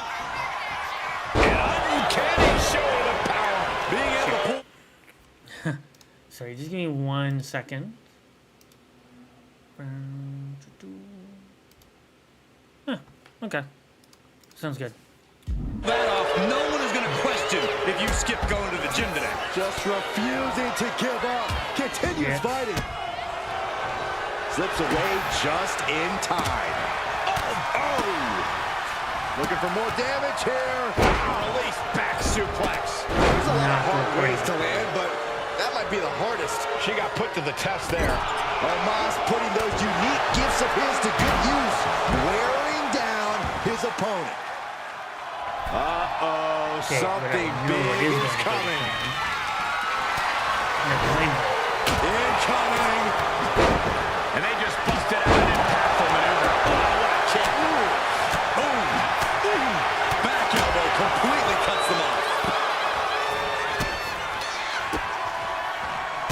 uncanny show of power. Being able to pull. Sorry, just give me 1 second. Huh, okay. Sounds good. That off. No one is going to question if you skip going to the gym today. Just refusing to give up. Continues Yeah. fighting. Slips away just in time. Oh! Looking for more damage here. Release back suplex. There's a lot of Not hard good ways to point. land, but that might be the hardest. She got put to the test there. Omos putting those unique gifts of his to good use, wearing down his opponent. Uh-oh, Okay, something whatever. You know what big is is going to coming. happen. Incoming. And they just busted out an impactful maneuver. Oh, what a kick. Boom. Boom. Back elbow completely cuts them off.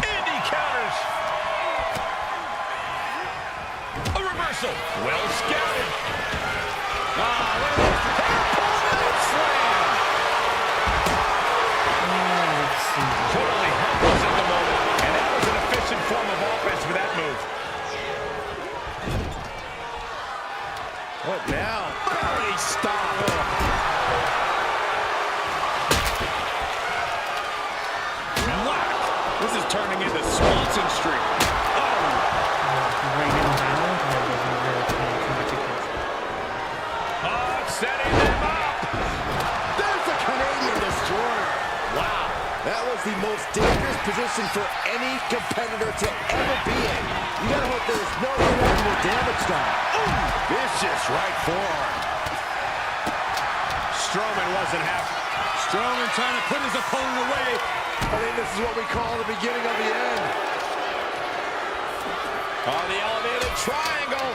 Indy counters. A reversal. Well scouted. Let's see. Totally helpless at the moment. And that was an efficient form of offense for that move. What now? Barely stop. Whack. This is turning into Swanson Street. Right now, balance, I wasn't really paying too much attention. Oh, setting them up. There's the Canadian Destroyer. Wow. That was the most dangerous position for any competitor to ever be in. You gotta hope there's no irreparable damage done. Ooh, vicious right forearm. Strowman wasn't happy. Strowman trying to put his opponent away. I think this is what we call the beginning of the end. Oh, the elevated triangle.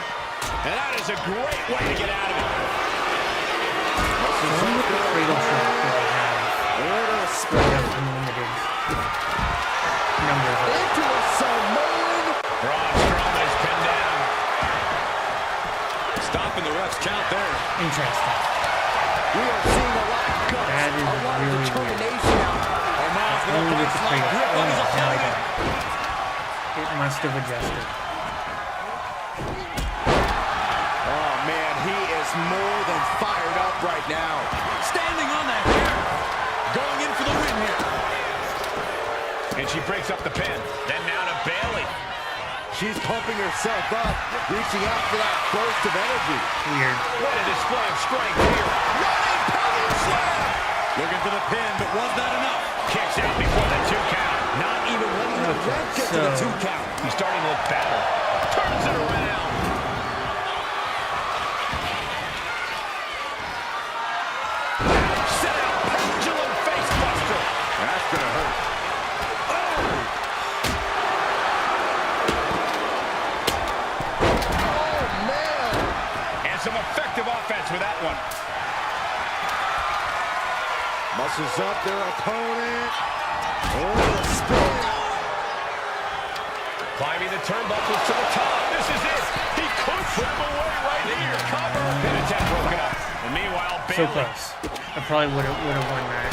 And that is a great way to get out of it. Going with the cradle shot that I have. Into a I spin. have unlimited numbers of Into a Samoan. Braun Strowman is pinned down. Stopping the ref's count there. interesting. We are seeing a lot of guts, That is a lot really of determination. Omos with a Only with the vice-like cradle. grip on his Oh, now I opponent. got it. It must have adjusted. Oh, man, he is more than fired up right now. Standing on that hair. Going in for the win here. And she breaks up the pin. Then now to Bayley. She's pumping herself up, reaching out for that burst of energy. Weird. What a display of strength here. Running power slam! Looking for the pin, but was that enough? Kicks out before the 2 count. Not even letting the ref get to the 2 count. He's starting to look battered. Turns it around. Set out pendulum face buster. That's gonna hurt. Oh, man! And some effective offense with that one. Muscles up their opponent. Oh, the spin. Climbing the turnbuckles to the top. This is it. He could put him away right here. Cover. Pin attempt broken up. And meanwhile, So Bayley. close. I probably would have won that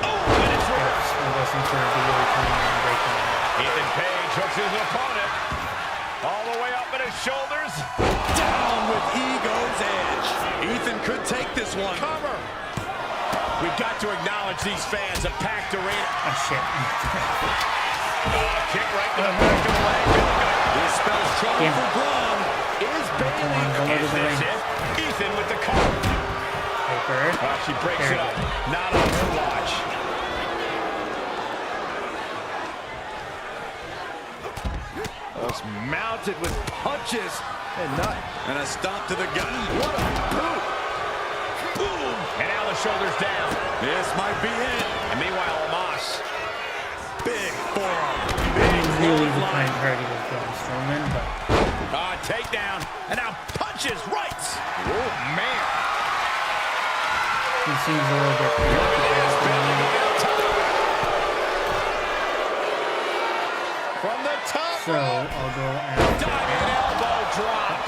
Oh, and it's if it wasn't for Bayley coming in and breaking it. Ethan Page hooks his opponent. All the way up at his shoulders. Down with ego's edge. Ethan could take this one. Cover. We've got to acknowledge these fans. A packed arena. Oh shit. Kick right to the back of the leg. Really good. This spells trouble Damn. for Braun. Is Come on, Bayley. go over Is the this ring. it? Ethan with the cover. Paper. She breaks There it we up. go. Not on her watch. Just mounted with punches and not. And a stomp to the gut. What a boot! Boom. And now the shoulders down. This might be it. And meanwhile, Omos. Big forearm. I'm really the kind of party with Braun Strowman, but Takedown. And now punches rights. Oh, man! he seems a little bit From the top so I'll go after. Diving elbow drop.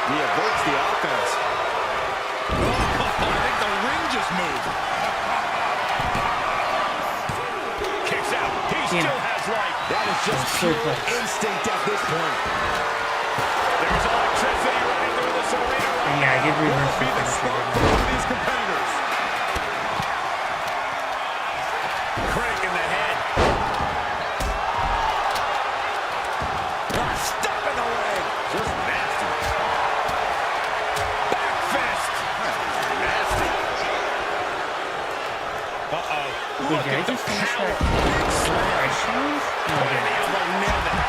He averts the offense. I think the ring just moved. Kicks out. He Damn. still has life. That is just So pure close. instinct at this point. There's electricity running through this arena. And yeah, I did reverse Be the the finisher, spark didn't for I? one of these competitors. Crank in the head. Stop in the leg. Just nasty. Back fist. Nasty. Uh-oh. Wait, Look did I at the just finish power. that? Pressure? No, I And the didn't. elbow nailed it.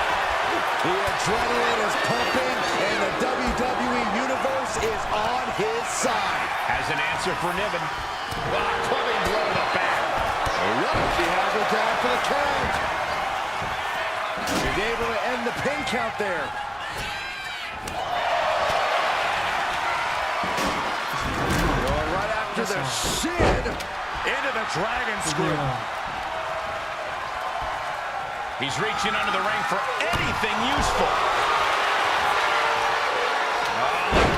The adrenaline is pumping, and the WWE Universe is on his side. Has an answer for Niven. Clubbing blow to the back. She has her down for the count. She's able to end the pin count there. Going right after the shin. Into the dragon screw. He's reaching under the ring for anything useful.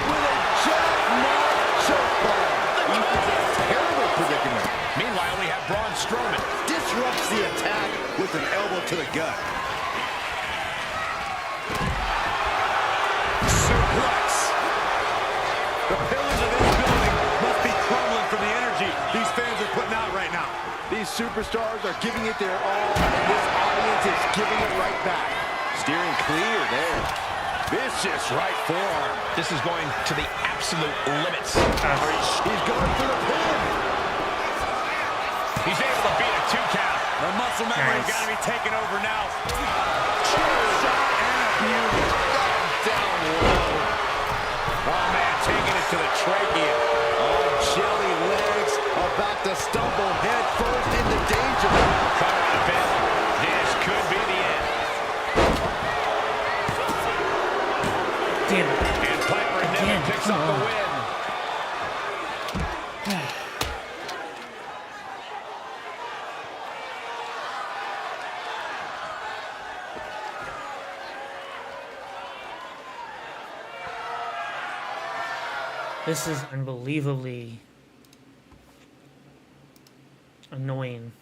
With a jackknife chokeball. Ethan's in a terrible predicament. Meanwhile, we have Braun Strowman. Disrupts the attack with an elbow to the gut. Suplex. The pillars of this building must be crumbling from the energy these fans are putting out right now. These superstars are giving it their all, and this audience is giving it right back. Steering clear there. Vicious right forearm. This is going to the absolute limits. He's going for the pin. He's able to beat a 2 count. The muscle memory's Nice. got to be taken over now. Chair shot and a beauty. Down low. Oh, man, taking it to the trachea. Oh, jelly legs about to stumble head first into danger. Cover the pin. This could be the end. Damn it. And Piper Niven Again, picks come up the on. win. This is unbelievably annoying.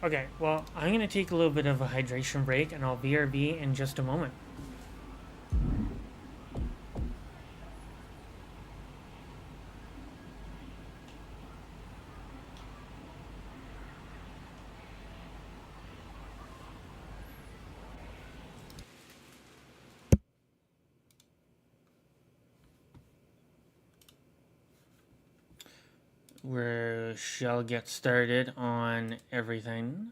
Okay, well, I'm going to take a little bit of a hydration break, and I'll BRB in just a moment. We shall get started on everything.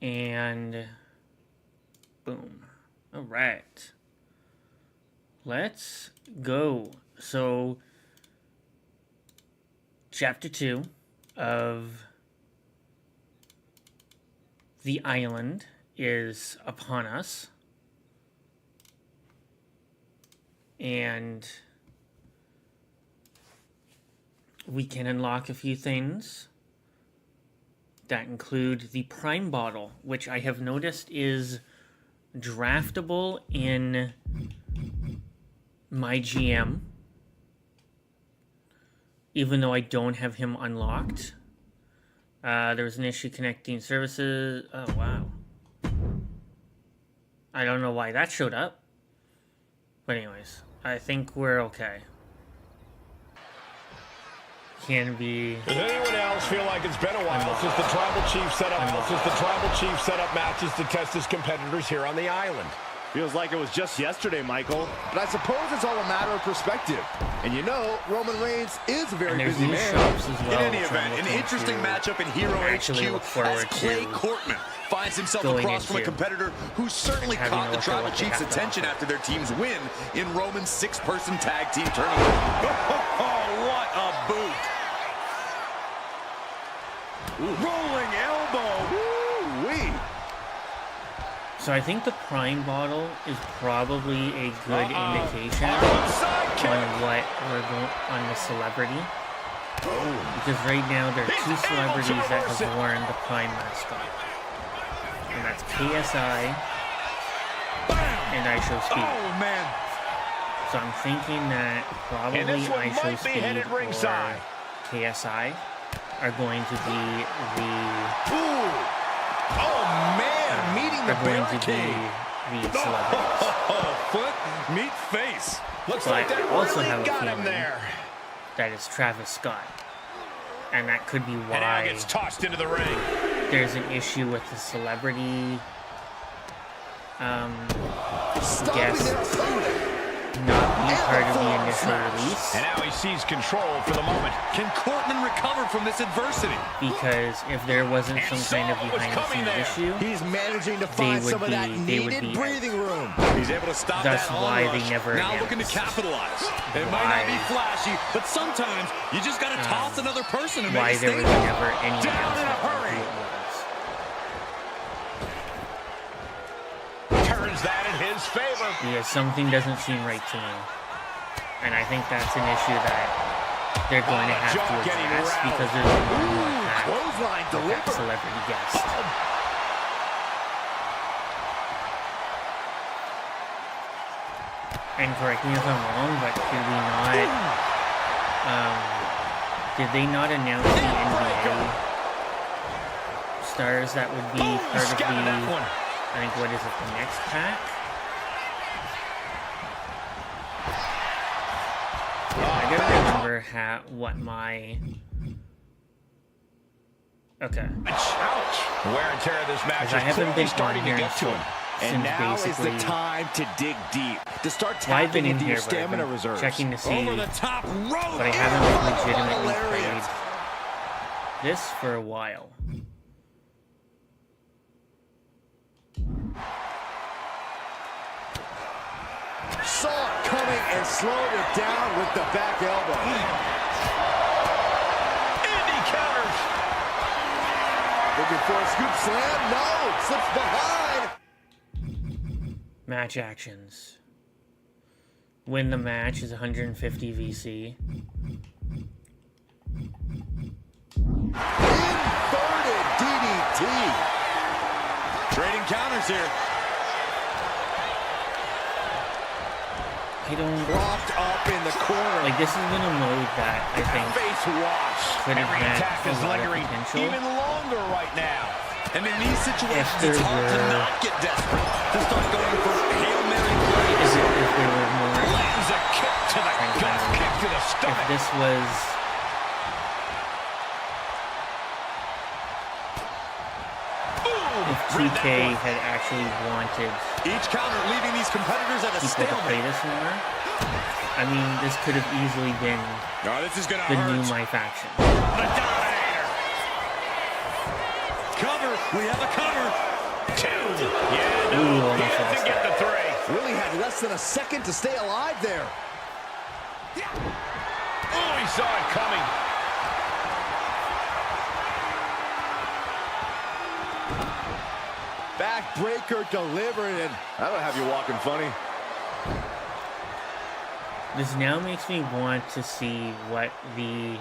And boom. All right. Let's go. So, chapter 2 of The Island is upon us. And we can unlock a few things that include the Prime Bottle, which I have noticed is draftable in my GM, even though I don't have him unlocked. There was an issue connecting services. Oh, wow. I don't know why that showed up. But anyways, I think we're okay. Can be. Does anyone else feel like it's been a while since the Tribal Chief set up matches to test his competitors here on the island? Feels like it was just yesterday, Michael. But I suppose it's all a matter of perspective. And you know, Roman Reigns is a very busy man. Shops as well, In any event, an interesting matchup in Hero HQ as Clay Courtman finds himself across from a competitor who certainly caught the Tribal Chief's attention after their team's win in Roman's 6-person tag team tournament. Oh, what a boot! Rolling elbow. Woo-wee. So I think the Prime Bottle is probably a good indication on what we're going on the celebrity. Because right now there are two celebrities that have worn the Prime mascot. And that's KSI and IShowSpeed. Oh, man. So I'm thinking that probably IShowSpeed or KSI are going to be Oh, man, meeting the barricade. The celebrities. Foot, meet face. Looks But like I that also really have a got him feeling there. that it's Travis Scott. And that could be And now why gets tossed into the ring. there's an issue with the celebrity guest not be part of the initial release. And now he sees control for the moment. Can Courtman recover from this adversity? Because if there wasn't some kind of behind-the-scenes issue, He's managing to find some of that needed breathing room. He's able to stop that's that why onrush. they never Now looking to announced capitalize. It might not be flashy, but sometimes you just got to toss another person and why make a there was statement. never any Down in a announcement of hurry. who it was. Turns that in his favor. Because something doesn't seem right to me. And I think that's an issue that they're going to have to address because there's a more pack Clothesline with that delivered. celebrity guest. And correct me if I'm wrong, but did they not announce the NBA stars that would be part of the, I think, what is it, the next pack? I don't remember what my... Okay. Ouch. Wear and tear of this match I is haven't clearly been starting to on here get to him. And since now is basically... the time to dig deep, to start Well, I've been tapping in into here, your but I've stamina been reserves. checking to see, Over the top rope. but I haven't legitimately Hilarious. played this for a while. Saw it coming and slowed it down with the back elbow. And he counters. Looking for a scoop slam? No, slips behind. Match actions. Win the match is 150 VC. Inverted DDT. Trading counters here. I don't... Locked up in the corner. Like, this has been a mode that I think Face wash. could have Every had attack a is lot of lingering potential. even stronger right now. And in these situations, If it's hard to there were- not get desperate. To start going for Hail Mary plays. If there were more, Lands a kick to the gut, kick to the if stomach. this was if 2K had actually wanted Each counter leaving these competitors at a people to play stalemate. this more, I mean, this could have easily been Oh, this is gonna the hurt. new My Faction. The Dominator. Cover. We have a cover. 2. Yeah, no, Ooh, he almost doesn't lost get that. the 3. Really had less than a second to stay alive there. Oh, he saw it coming. Backbreaker delivered, and That'll have you walking funny. This now makes me want to see what the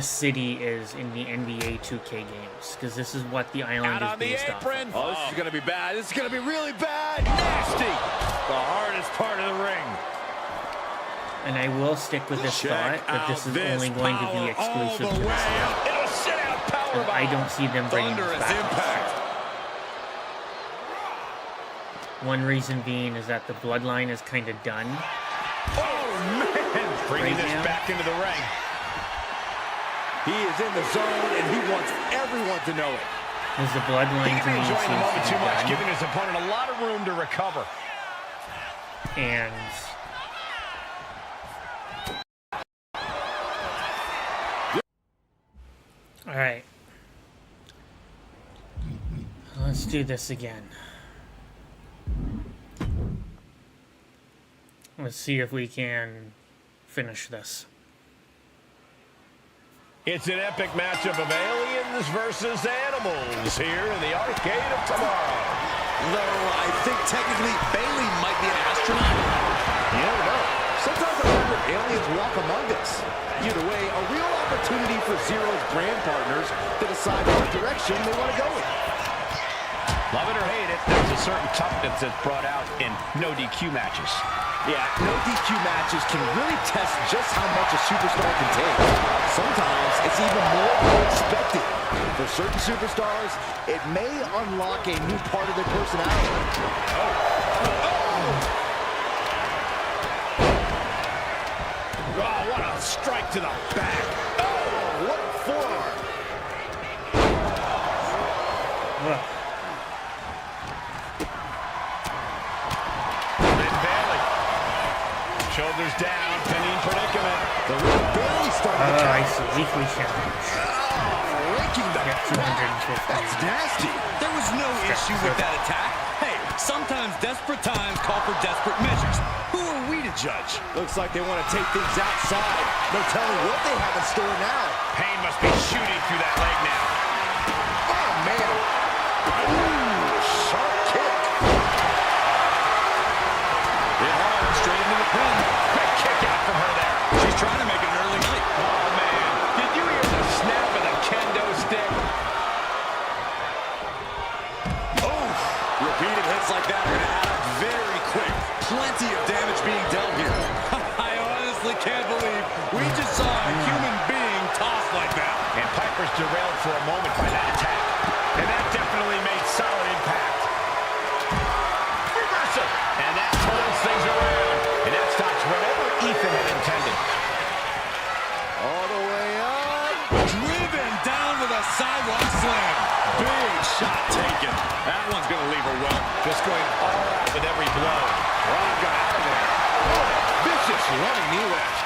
city is in the NBA 2K games, because this is what the island Out on is the based off apron. of. Oh, this is going to be bad. This is going to be really bad. Nasty. The hardest part of the ring. And I will stick with this Check thought that this out is only going to be power all exclusive the to the way city. up. It'll sit out powerbomb. I don't see them bringing this Thunderous back. impact. One reason being is that the bloodline is kind of done. Oh, man. Bringing Right this now. back into the ring. he is in the zone, and he wants everyone to know it. Because the He bloodline to may me be seems enjoying the to moment be too much, done. giving his opponent a lot of room to recover. And all right, let's do this again. Let's see if we can finish this. It's an epic matchup of aliens versus animals here in the Arcade of Tomorrow. Though I think technically Bailey might be an astronaut. You never know. Sometimes I wonder if aliens walk among us. Either way, a real opportunity for Zero's brand partners to decide what direction they want to go in. Love it or hate it, there's a certain toughness that's brought out in no DQ matches. Yeah, no DQ matches can really test just how much a superstar can take. Sometimes it's even more than expected. For certain superstars, it may unlock a new part of their personality. Oh, what a strike to the back. Oh, what a forearm. Ugh. And Bailey. Shoulders down, pinning predicament. The real Bailey starting to I count. see. Weekly challenge. Raking the Get 250. That's nasty. There was no issue with that attack. Hey, sometimes desperate times call for desperate measures. Who are we to judge? Looks like they want to take things outside. No telling what they have in store now. Pain must be shooting through that leg now. Oh, man. Ooh, sharp kick. Hit hard, straight into the pin. Quick kick out from her there. She's trying to make it an early night. Oh, man. Did you hear the snap of the kendo stick? Repeated hits like that are going to add up very quick. Plenty of damage being dealt here. I honestly can't believe we just saw a human being tossed like that. And Piper's derailed for a moment by that attack. And that definitely made solid impact. Reversal. And that turns things around. And that stops whatever Ethan had intended. All the way up. Driven down with a sidewalk slam. Big shot taken. That one's going to leave her well. Just going all out with every blow. Rob got out of there. Oh, vicious running knee lift.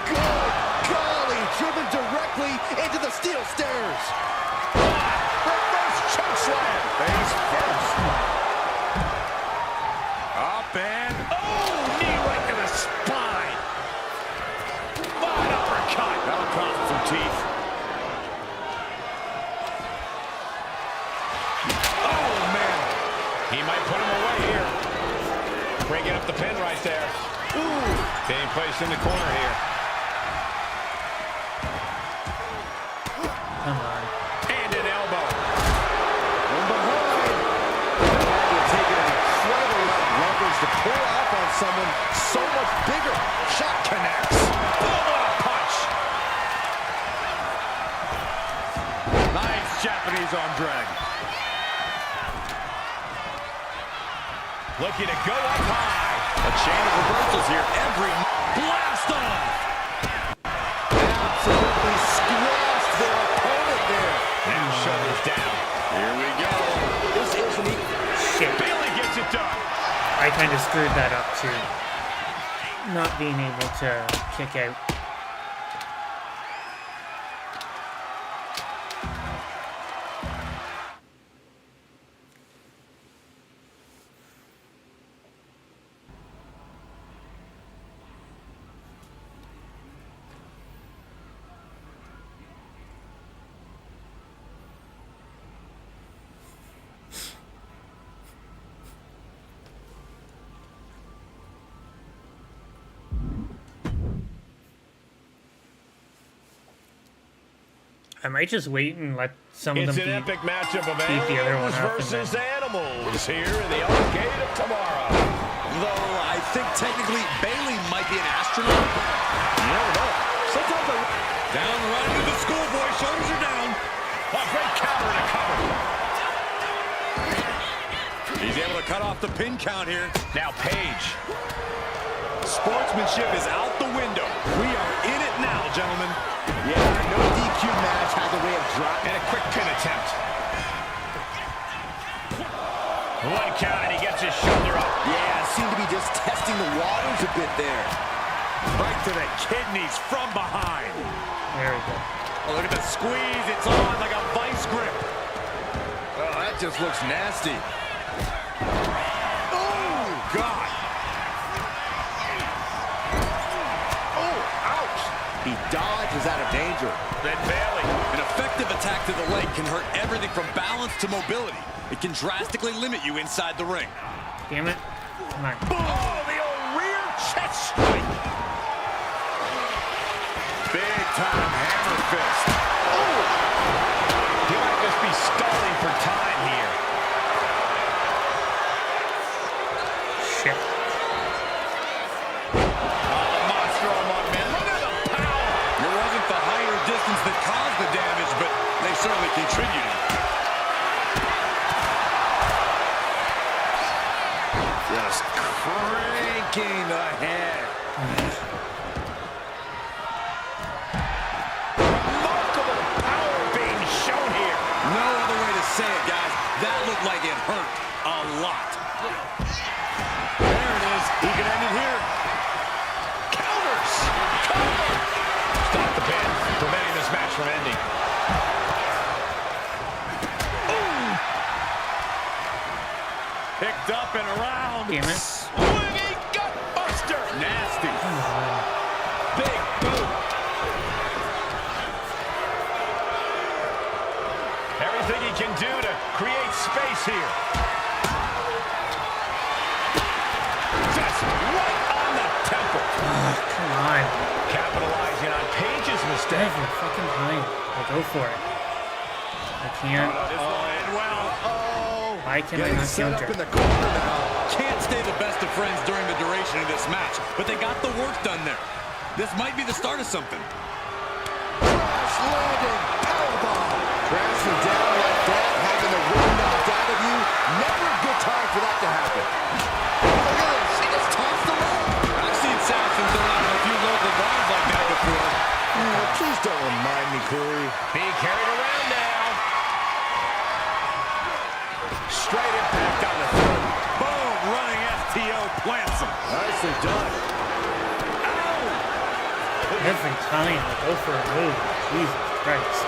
Good golly. Driven directly into the steel stairs. Reverse choke slam. Face first. Up and Oh, knee right to the spine. Wide uppercut. that'll cost some teeth. Oh, man. He might put him away here. Bringing up the pin right there. Ooh. Being placed in the corner here. Come on. And an elbow. From behind. They're taking an incredible amount of leverage to pull off on someone so much bigger. Shot connects. Oh, what a punch. Japanese arm drag. Looking to go up high. A chain of reversals here. Every blast off. Absolutely squashed their opponent there. Now shoulders down. Here we go. This isn't even... Shit. Bailey gets it done. I kind of screwed that up too. Not being able to kick out. I might just wait and let some of It's them an beat. epic matchup of beat the other one animals up and versus then- animals here in the Arcade of Tomorrow. Though I think technically Bailey might be an astronaut. You never know. Sometimes down the right into the schoolboy. Shoulders are down. A great counter to cover. He's able to cut off the pin count here. Now Paige. Sportsmanship is out the window. We are in it now, gentlemen. Yeah, no DQ match had the way of dropping. And a quick pin attempt. One count and he gets his shoulder up. Yeah, seemed to be just testing the waters a bit there. Right to the kidneys from behind. There we go. Oh, look at the squeeze. It's on like a vice grip. Oh, that just looks nasty. Oh, God. Oh, ouch! He dodges out of danger. Then Bailey. An effective attack to the leg can hurt everything from balance to mobility. It can drastically limit you inside the ring. Damn it. Come on. Oh, the old rear chest strike. Big time hammer fist. He might just be stalling for time here. Shit. Monster among men. Look at the power. It wasn't the higher distance that caused the damage, but they certainly contributed. Just cranking the head. Remarkable power being shown here. No other way to say it, guys. That looked like it hurt a lot. There it is. He can end it here. Counters. Cover. Stop the pin, preventing this match from ending. Picked up and around. Damn it. Swinging gut buster. Nasty. Big boot. Everything he can do to create space here. Just right on the temple. Come on. Capitalizing on Paige's mistake. Every fucking time. I go for it. I can't. This will end well. Why can I Getting not set up counter? in the corner now. Can't stay the best of friends during the duration of this match, but they got the work done there. This might be the start of something. Crash landing, powerbomb. Crashing down like that, having the wind knocked out of you. Never a good time for that to happen. Look at this, she just tossed him up. I've seen Saxon throw out a few local bars like that before. Oh, please don't remind me, Corey. Being carried around now. Straight impact on the throat. Boom. Running STO plants him. Nicely done. Every time I go for a move. Jesus Christ.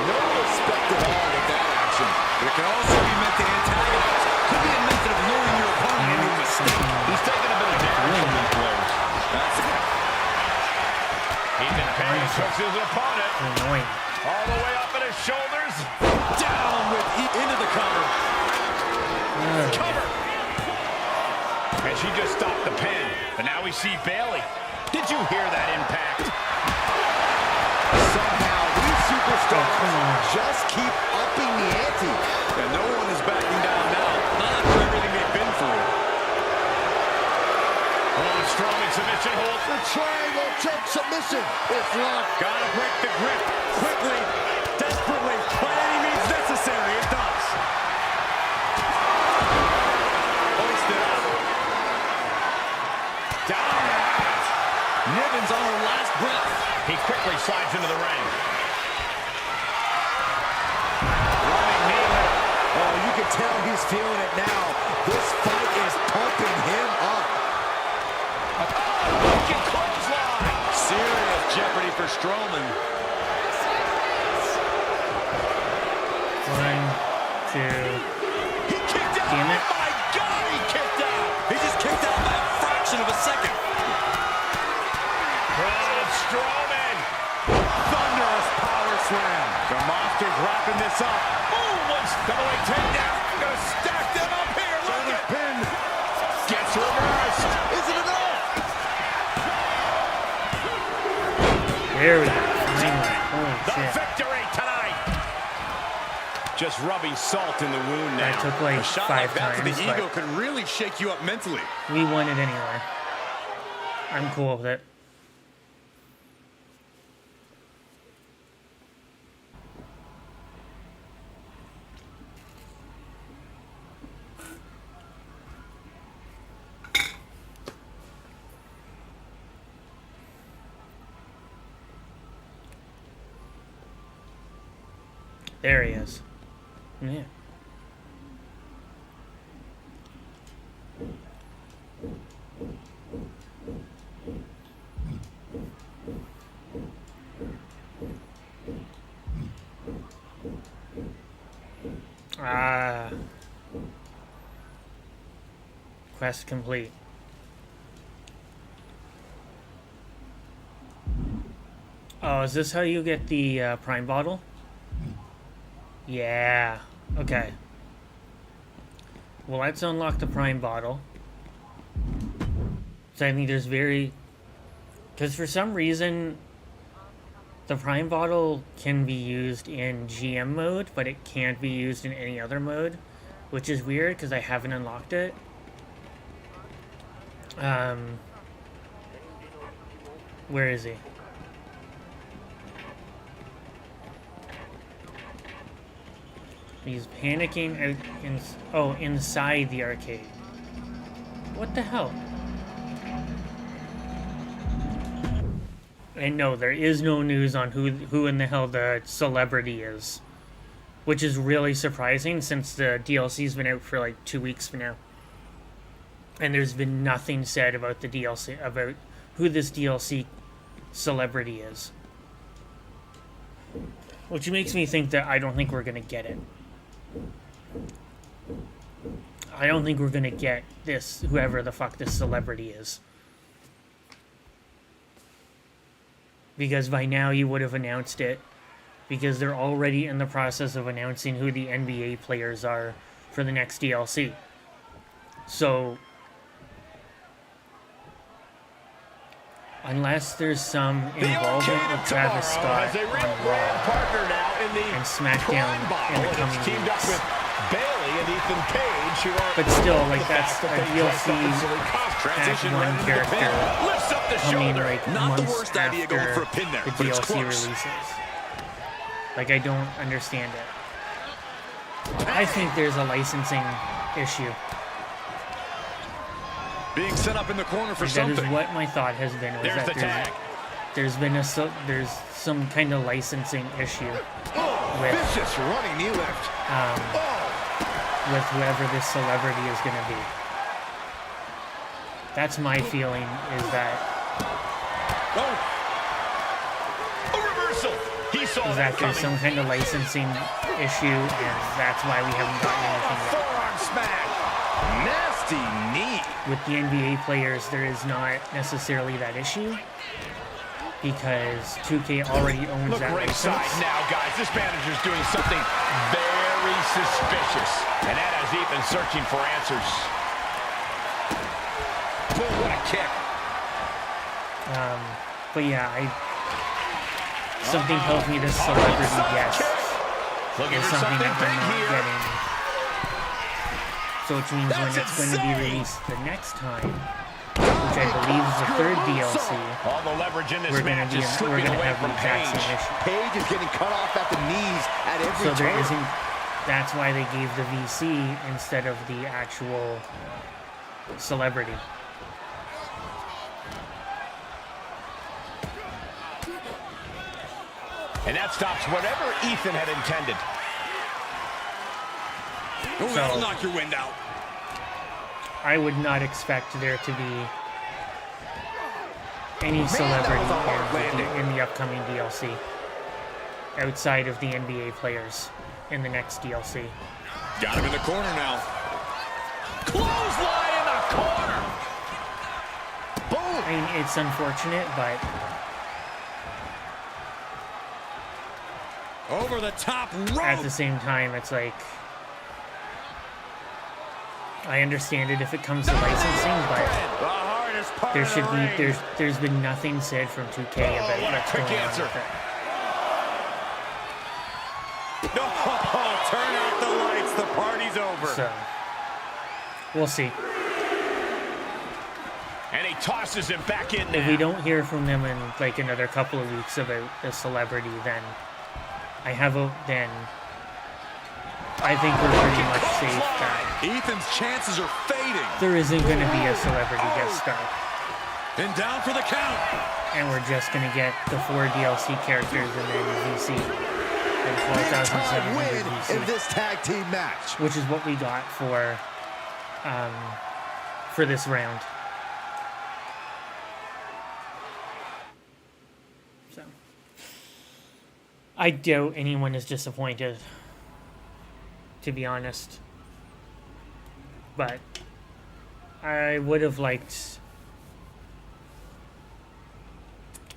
No respect at all with that action. It can also be meant to antagonize. Could be a method of luring your opponent into a mistake. He's taking a bit of damage from these blows. That's it. Ethan Page hooks his opponent Annoying. all the way up at his shoulders. Down with into the cover. Cover. And she just stopped the pin. And now we see Bailey. Did you hear that impact? Somehow, these superstars come on. just keep upping the ante. And no one is backing down now. Not after everything they've been through. Oh, strong in submission hold. The triangle choke submission. It's locked. Gotta break the grip quickly. Does By any means necessary, it does. Hoisted up. Down and out. Niven's on her last breath. He quickly slides into the ring. Oh, you can tell he's feeling it now. This fight is pumping him up. Looking clothesline. Serious jeopardy for Strowman. 1, 2. He kicked out. Damn it. Oh my God, he kicked out. He just kicked out by a fraction of a second. Braun Strowman. Thunderous power slam. The Monster's wrapping this up. Ooh, one double leg takedown. Gonna stack them up here. Look at pin. Gets reversed. Is it enough? There we go. Finally. Holy The shit. victory tonight. Just rubbing salt in the wound now. That took like A shot 5 like that to times, the ego but could really shake you up mentally. we won it anyway. I'm cool with it. There he is. Yeah. Ah. Quest complete. Oh, is this how you get the Prime bottle? Yeah. Okay. Well, let's unlock the Prime bottle. So I think there's very... Because for some reason, the Prime bottle can be used in GM mode, but it can't be used in any other mode, which is weird because I haven't unlocked it. Where is he? He's panicking out inside the arcade. What the hell? And no, there is no news on who in the hell the celebrity is. Which is really surprising since the DLC's been out for like 2 weeks now. And there's been nothing said about the DLC, about who this DLC celebrity is. Which makes me think that I don't think we're gonna get it. I don't think we're gonna get this, whoever the fuck this celebrity is. Because by now you would have announced it. Because they're already in the process of announcing who the NBA players are for the next DLC. So, unless there's some involvement with Travis Scott on Raw and SmackDown in the coming weeks. But still, like, that's a DLC Act 1 character coming like months after the DLC releases. Like, I don't understand it. I think there's a licensing issue. Being set up in the corner for That something. is what my thought has been. Was There's that the tag. there's some kind of licensing issue with Vicious running knee lift. with whoever this celebrity is going to be. That's my feeling. Is that A reversal. He saw is that that there's coming. some kind of licensing issue, and that's why we haven't gotten anything yet. Forearm smash. Nasty knee. With the NBA players, there is not necessarily that issue because 2K already owns Look that ringside license. now, guys. This manager's doing something very suspicious. And Ed has Ethan searching for answers. Boom, what a kick. But yeah, something tells me this celebrity guest Looking is for something something that big I'm not here. getting. So which means when That's it's going to be insane. released the next time, which which I believe is the third DLC, All the leverage in this we're match is gonna slipping away have the from exact Paige. same issue. Paige is getting cut off at the knees at every So there turn. isn't. That's why they gave the VC instead of the actual celebrity. And that stops whatever Ethan had intended. Oh, that'll knock your wind out. I would not expect there to be any celebrity in the upcoming DLC outside of the NBA players in the next DLC. Got him in the corner now. Clothesline in the corner. Boom! I mean, it's unfortunate, but Over the top rope. at the same time, it's like, I understand it if it comes to licensing, but The hardest part there of should the be ring. there's been nothing said from 2K about what a what's quick going answer. on with it. Oh, turn out the lights. The party's over. So we'll see. And he tosses him back in If we now. don't hear from them in like another couple of weeks about the celebrity, then I think we're pretty much safe that Ethan's chances are fading. there isn't going to be a celebrity guest star. And down for the count. And we're just going to get the 4 DLC characters and then VC. And Time 12,700 win in VC. this tag team match. Which is what we got for this round. So I doubt anyone is disappointed, to be honest. But I would have liked.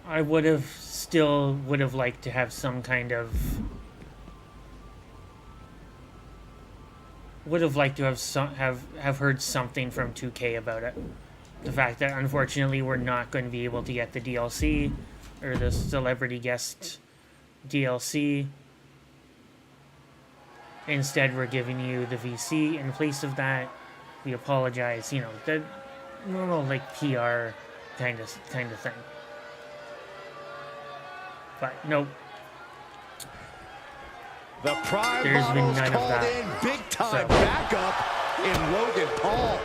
I would have liked to have some kind of. Would have liked to have heard something from 2K about it. The fact that unfortunately we're not going to be able to get the DLC or the celebrity guest DLC. Instead, we're giving you the VC in place of that. We apologize, you know, the normal like PR kind of thing. But nope. The Prime There's been Bottle's none of called that. in big time So- backup in Logan Paul.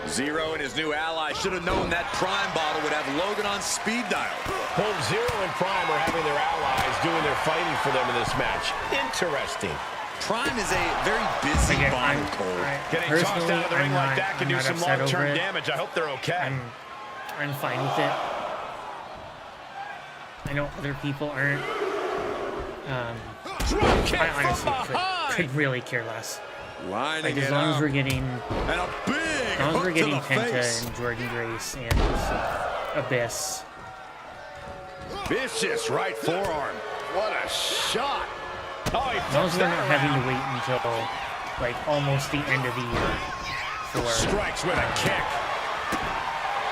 Zero and his new ally should have known that Prime Bottle would have Logan on speed dial. Both Zero and Prime are having their allies doing their fighting for them in this match. Interesting. Prime is a very busy Again, bottle, Cole. Getting tossed personally, out of the ring I'm like not- that can I'm do not some upset over long-term it. damage. I hope they're okay. I'm fine with it. I know other people aren't. Drop kick I from honestly behind. could really care less. Lining Like it as long as up. we're getting, And a big as long as hook we're to getting the Penta face. and Jordan Grace and Abyss. Vicious right forearm. What a shot. Oh, he As long as flips we're that not having around. to wait until like almost the end of the year for Strikes with a kick.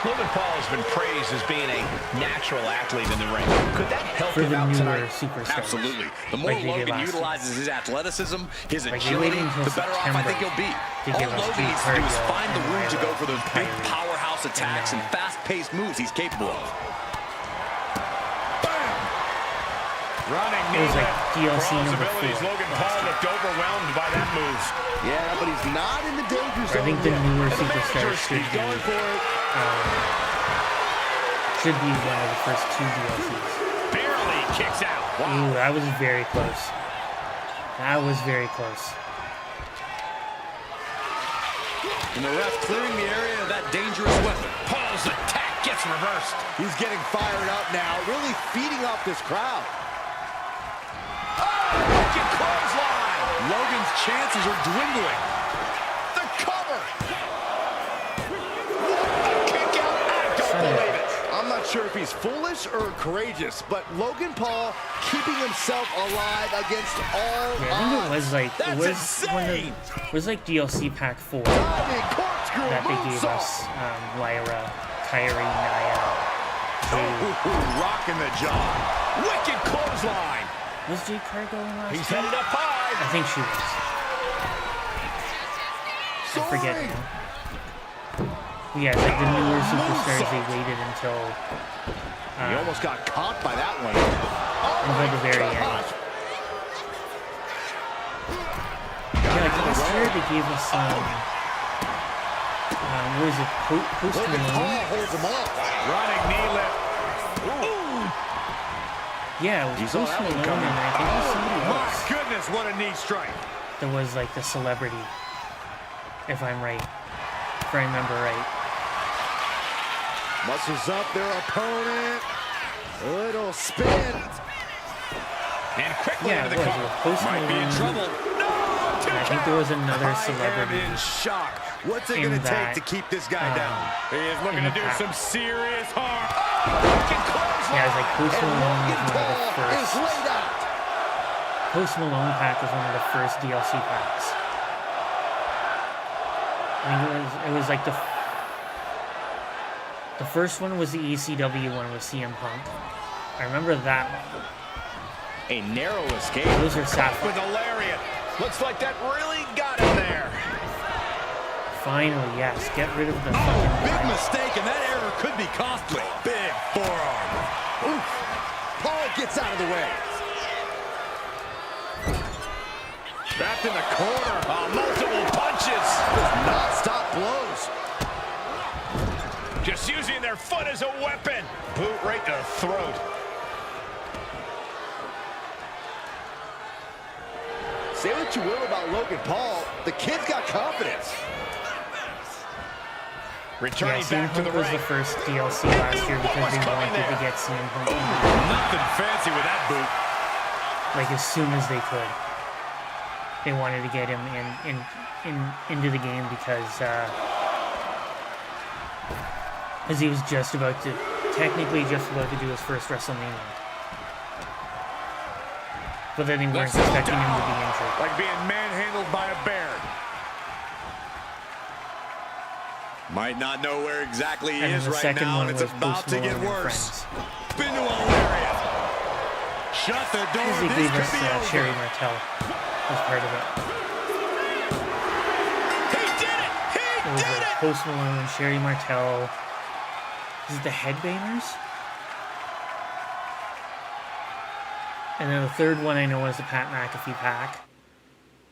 Logan Paul has been praised as being a natural athlete in the ring. Could that help for him the out newer tonight? superstars. Absolutely. The more Like they did Logan last utilizes his athleticism, his Like, they agility, waited until the better off I think he'll be. to All give us Logan Jade needs to do is Cargill find the and room to Lyra go for those and big Kyrie. powerhouse attacks and now- fast-paced moves he's capable of. Running It was knee like lift. DLC For all his number abilities, 4. Logan Paul looked overwhelmed by that move. Yeah, but he's not in the danger I zone think the yet. newer And the superstars manager, should he's be going for it. should be one of the first 2 DLCs. Barely kicks out. Ooh, that was very close. That was very close. And the ref clearing the area of that dangerous weapon. Paul's attack gets reversed. He's getting fired up now, really feeding off this crowd. Wicked clothesline. Logan's chances are dwindling. The cover. Kick out. I don't Son of a believe it. I'm not sure if he's foolish or courageous, but Logan Paul keeping himself alive against all Yeah, I think it odds. was like That's insane! it was like DLC Pack 4 Diving corkscrew that they gave moonsault. us Lyra, Kyrie, Naya, Jade. Ooh, rocking the jaw. Wicked clothesline. Was Jade Cargill in last He's time? headed up high. I think she was. I forget Soaring. now. Yeah, it's like the newer superstars, they waited until He almost got caught by that one. until the very end. Yeah, like last year they gave us what is it, Post Logan Malone? Paul holds him off. Running knee lift. Yeah, it was You saw Post that one Malone, coming. and I think it was somebody My else goodness, what a knee strike. that was like the celebrity, if I'm right, if I remember right. Muscles up their opponent. A little spin. And quickly Yeah, into it the was. cover. It was Post Might be in Malone, trouble. No! and I think there was another I celebrity. am in shock. What's it in going to that, take to keep this guy down? He is looking in to the do pack. some serious harm. Yeah, it was like Post And Malone was Logan one of Paul the is first. laid out. Post Malone pack was one of the first DLC packs. I think it was like the first one was the ECW one with CM Punk. I remember that one. A narrow escape. Those are sapphire. With a lariat. Looks like that really got him there. Finally, yes. Get rid of the Big fucking. mistake, and that error could be costly. Big forearm. Oof. Paul gets out of the way. Trapped in the corner. Multiple punches. Non-stop blows. Just using their foot as a weapon. Boot right to the throat. Say what you will about Logan Paul, the kid's got confidence. Yeah, Returning CM back to the Punk was ring. the first DLC last year because they wanted to get CM Punk Nothing fancy with that boot. like as soon as they could. They wanted to get him into the game because he was technically just about to do his first WrestleMania. But then they weren't expecting him to be injured. Like being manhandled by a bear. Might not know where exactly he And then is the right second now, one and it's was about Post to Malone get and worse. Friends. Spin to a lariat. Shut the door. Because they This gave could us be over. Sherry Martel as part of it. He did it! He It was did like it! Post Malone, Sherry Martel. Is it the Headbangers? And then the third one I know was the Pat McAfee pack.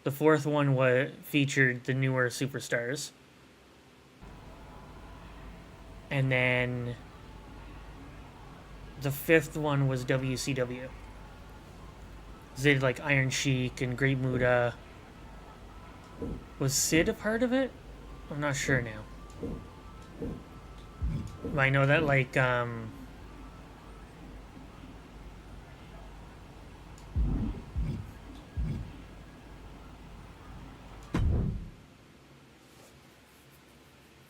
The fourth one featured the newer superstars. And then the fifth one was WCW. They did like Iron Sheik and Great Muta. Was Sid a part of it? I'm not sure now. But I know that like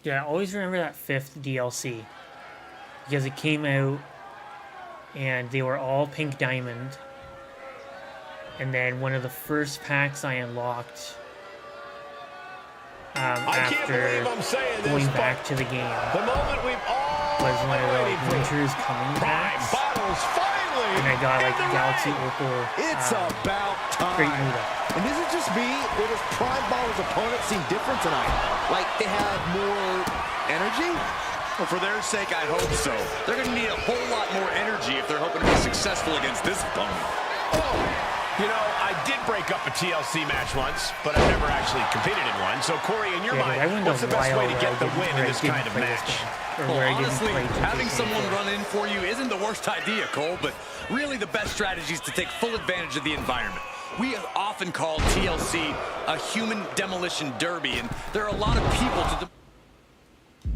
yeah, I always remember that fifth DLC because it came out and they were all pink diamond. And then one of the first packs I unlocked I can't believe after I'm saying this, going but back to the game the moment we've all was one of the waited like, for. Winter's Coming Prime packs. bottles finally. And I got in like the Galaxy ring. Opal. It's about Great time. Muta. And is it just me, or does Prime Baller's opponent seem different tonight? Like they have more energy? Well, for their sake, I hope so. They're going to need a whole lot more energy if they're hoping to be successful against this opponent. You know, I did break up a TLC match once, but I've never actually competed in one. So, Corey, in your Yeah, 'cause I mind, went what's a the best while way to where get I the didn't- win where in I this didn't kind of play this match? game. Or Well, where I honestly, didn't play having 2K24. someone run in for you isn't the worst idea, Cole, but really the best strategy is to take full advantage of the environment. We often call TLC a human demolition derby, and there are a lot of people to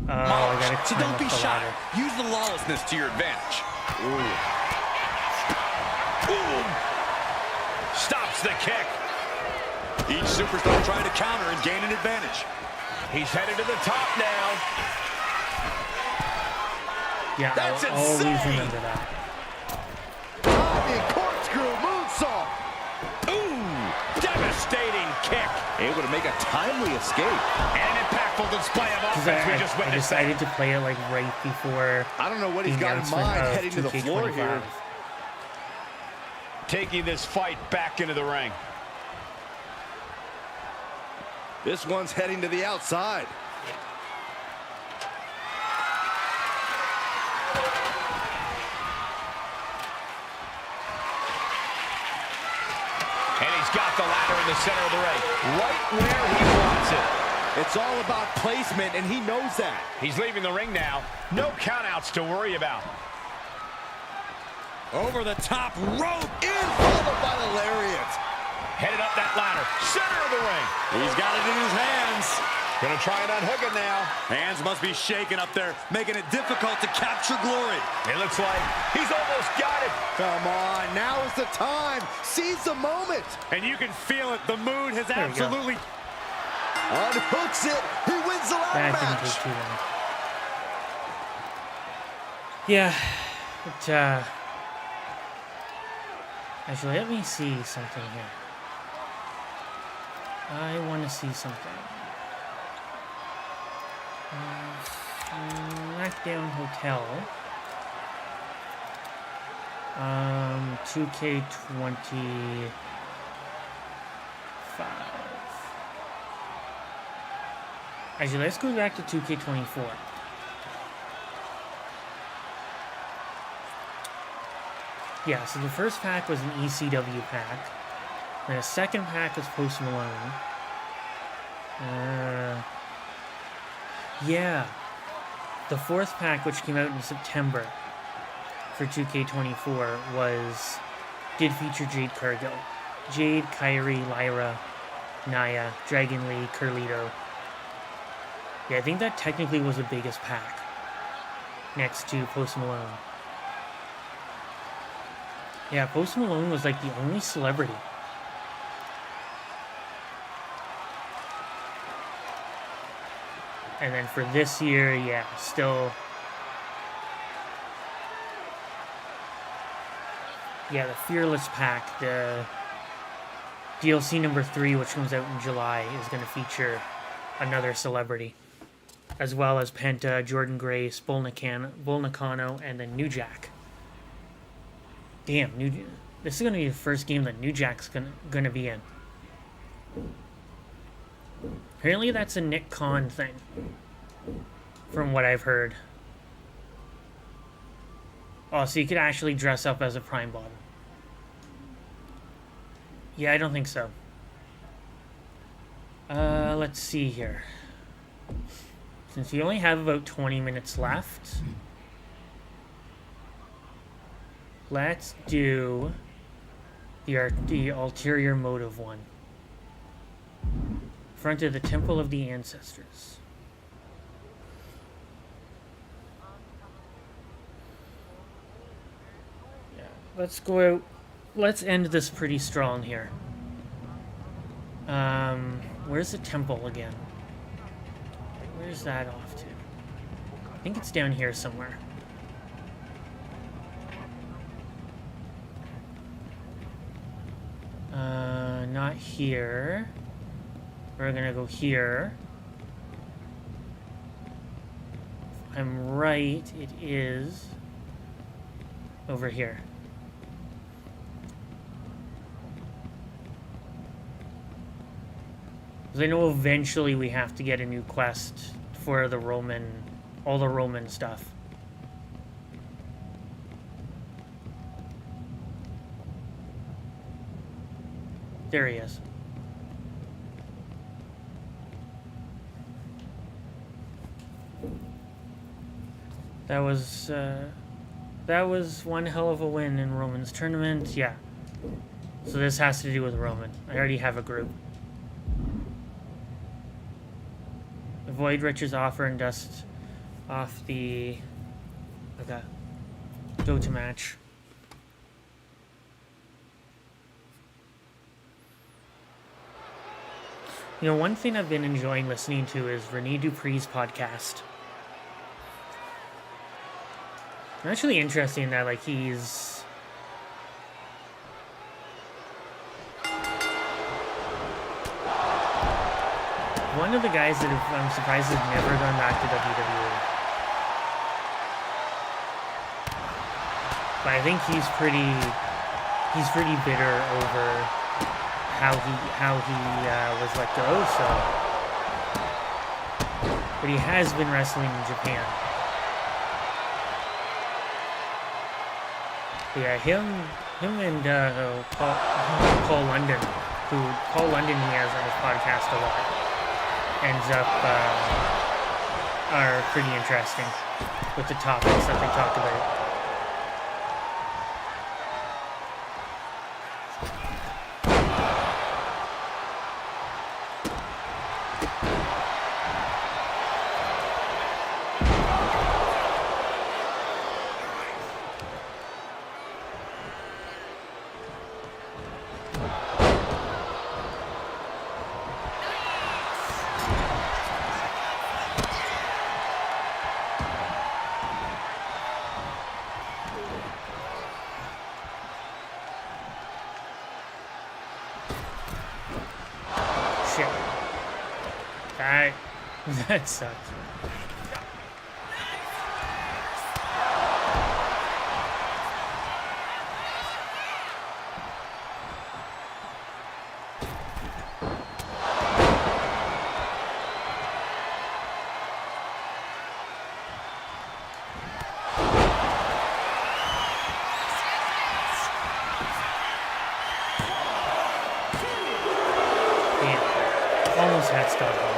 Oh, I gotta demolish. So climb don't up be the shy. ladder. Use the lawlessness to your advantage. Stops the kick. Each superstar trying to counter and gain an advantage. He's headed to the top now. Yeah, That's I'll always insane. remember that. Diving corkscrew moonsault. Ooh, devastating kick. Able to make a timely escape. And an impactful display of 'Cause offense we I just witnessed. decided to play it like right before I don't know what the he's got in announcement mind of heading to the floor 2K25. here. Taking this fight back into the ring. This one's heading to the outside. the ladder in the center of the ring, right where he wants it. It's all about placement, and he knows that. He's leaving the ring now. No countouts to worry about. Over the top rope. In, followed by the lariat. Headed up that ladder, center of the ring. He's got it in his hands. Gonna try and unhook it now. Hands must be shaking up there, making it difficult to capture glory. It looks like he's almost got it. Come on, now is the time. Seize the moment. And you can feel it. The mood has There we go. absolutely... Unhooks it. He wins the ladder That didn't match. take too long. Yeah, but, actually, let me see something here. I want to see something. Smackdown Hotel. 2K25. Actually, let's go back to 2K24. Yeah, so the first pack was an ECW pack. And the second pack was Post Malone. Yeah. The fourth pack, which came out in September for 2K24, did feature Jade Cargill. Jade, Kyrie, Lyra, Naya, Dragon Lee, Carlito. Yeah, I think that technically was the biggest pack. Next to Post Malone. Yeah, Post Malone was like the only celebrity. And then for this year, yeah, still... Yeah, the Fearless pack, the DLC number 3, which comes out in July, is going to feature another celebrity. As well as Penta, Jordan Grace, Bull Nakano, and then New Jack. Damn, this is going to be the first game that New Jack's going to be in. Apparently that's a Nick Khan thing, from what I've heard. Oh, so you could actually dress up as a Prime Bottom. Yeah, I don't think so. Let's see here. Since we only have about 20 minutes left, let's do the ulterior motive one. Front of the Temple of the Ancestors. Yeah, let's go out. Let's end this pretty strong here. Where's the temple again? Where's that off to? I think it's down here somewhere. Not here. We're gonna go here. If I'm right, it is over here. Because I know eventually we have to get a new quest for the Roman, all the Roman stuff. There he is. That was one hell of a win in Roman's tournament. Yeah. So this has to do with Roman. I already have a group. Avoid Rich's offer and dust off the... Okay. Go to match. You know, one thing I've been enjoying listening to is Rene Dupree's podcast. It's actually interesting that, like, he's... one of the guys that I'm surprised has never gone back to WWE. But I think he's pretty bitter over how he was let go, so... But he has been wrestling in Japan. Yeah, him and Paul London who Paul London he has on his podcast a lot, ends up are pretty interesting with the topics that they talk about. That sucks. Damn. Almost had Stockholm.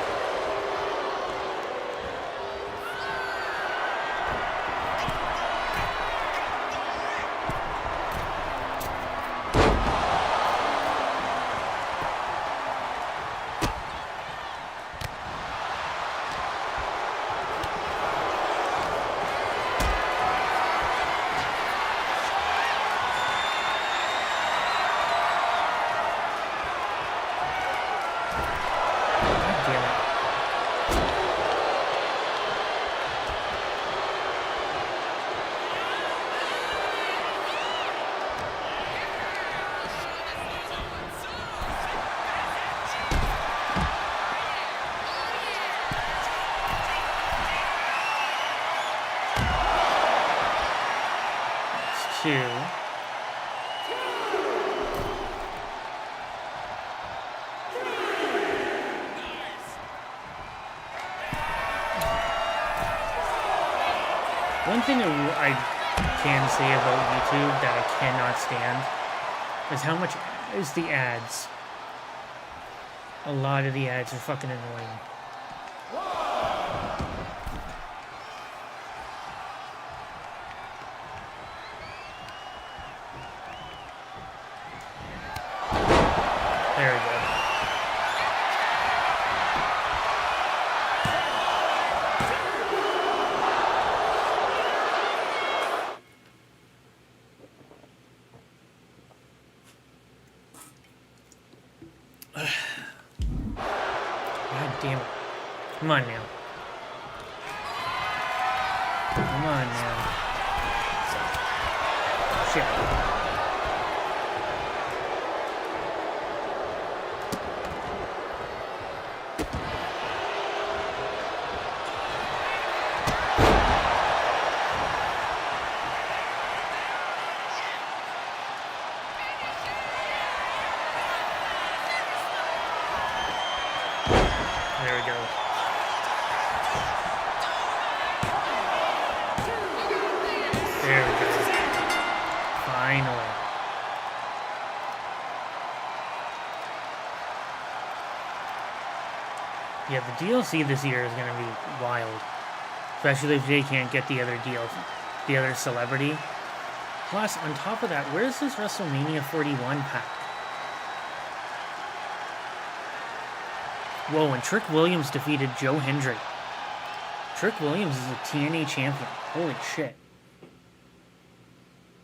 Two. One thing I can say about YouTube that I cannot stand is how much is the ads. A lot of the ads are fucking annoying. There we go. God damn it. Come on now. Come on now. Shit. There we go. There we go. Finally. Yeah, the DLC this year is going to be wild. Especially if they can't get the other the other celebrity. Plus, on top of that, where's this WrestleMania 41 pack? Whoa, and Trick Williams defeated Joe Hendry. Trick Williams is a TNA champion. Holy shit.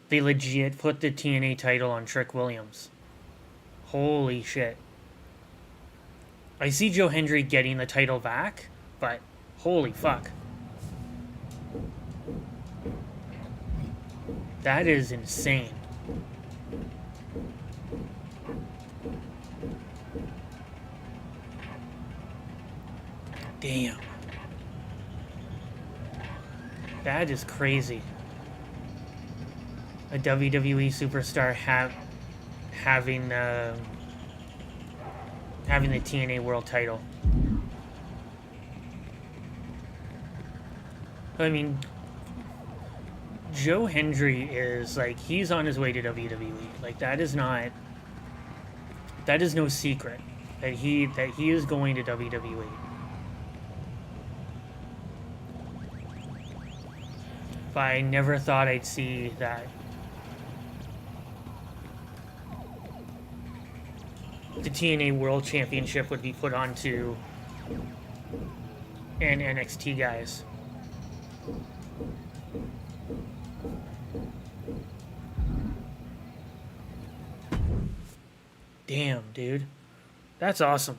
They legit put the TNA title on Trick Williams. Holy shit. I see Joe Hendry getting the title back, but holy fuck. That is insane. Damn. That is crazy. A WWE superstar having the TNA World title. I mean, Joe Hendry is like, he's on his way to WWE. Like, that is not That is no secret that he is going to WWE. But I never thought I'd see that the TNA World Championship would be put onto an NXT guys. Damn, dude. That's awesome.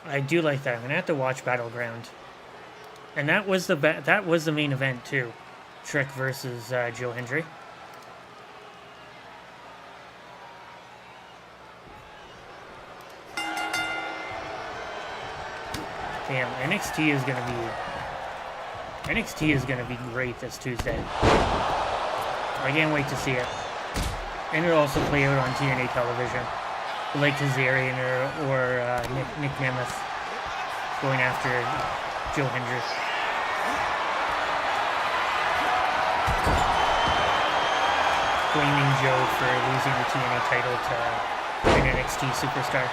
I do like that. I'm gonna have to watch Battleground. And that was the main event too. Trick versus Joe Hendry. Damn, NXT is gonna be great this Tuesday. I can't wait to see it. And it'll also play out on TNA television. Like Kazarian or Nick Nemeth going after Joe Hendry. Blaming Joe for losing the TNA title to an NXT superstar.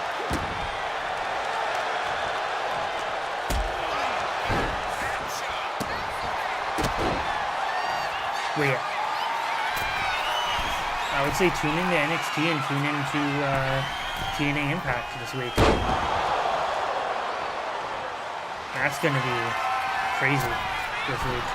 Well, yeah. I would say tune into NXT and tune into TNA Impact this week. That's going to be crazy this week.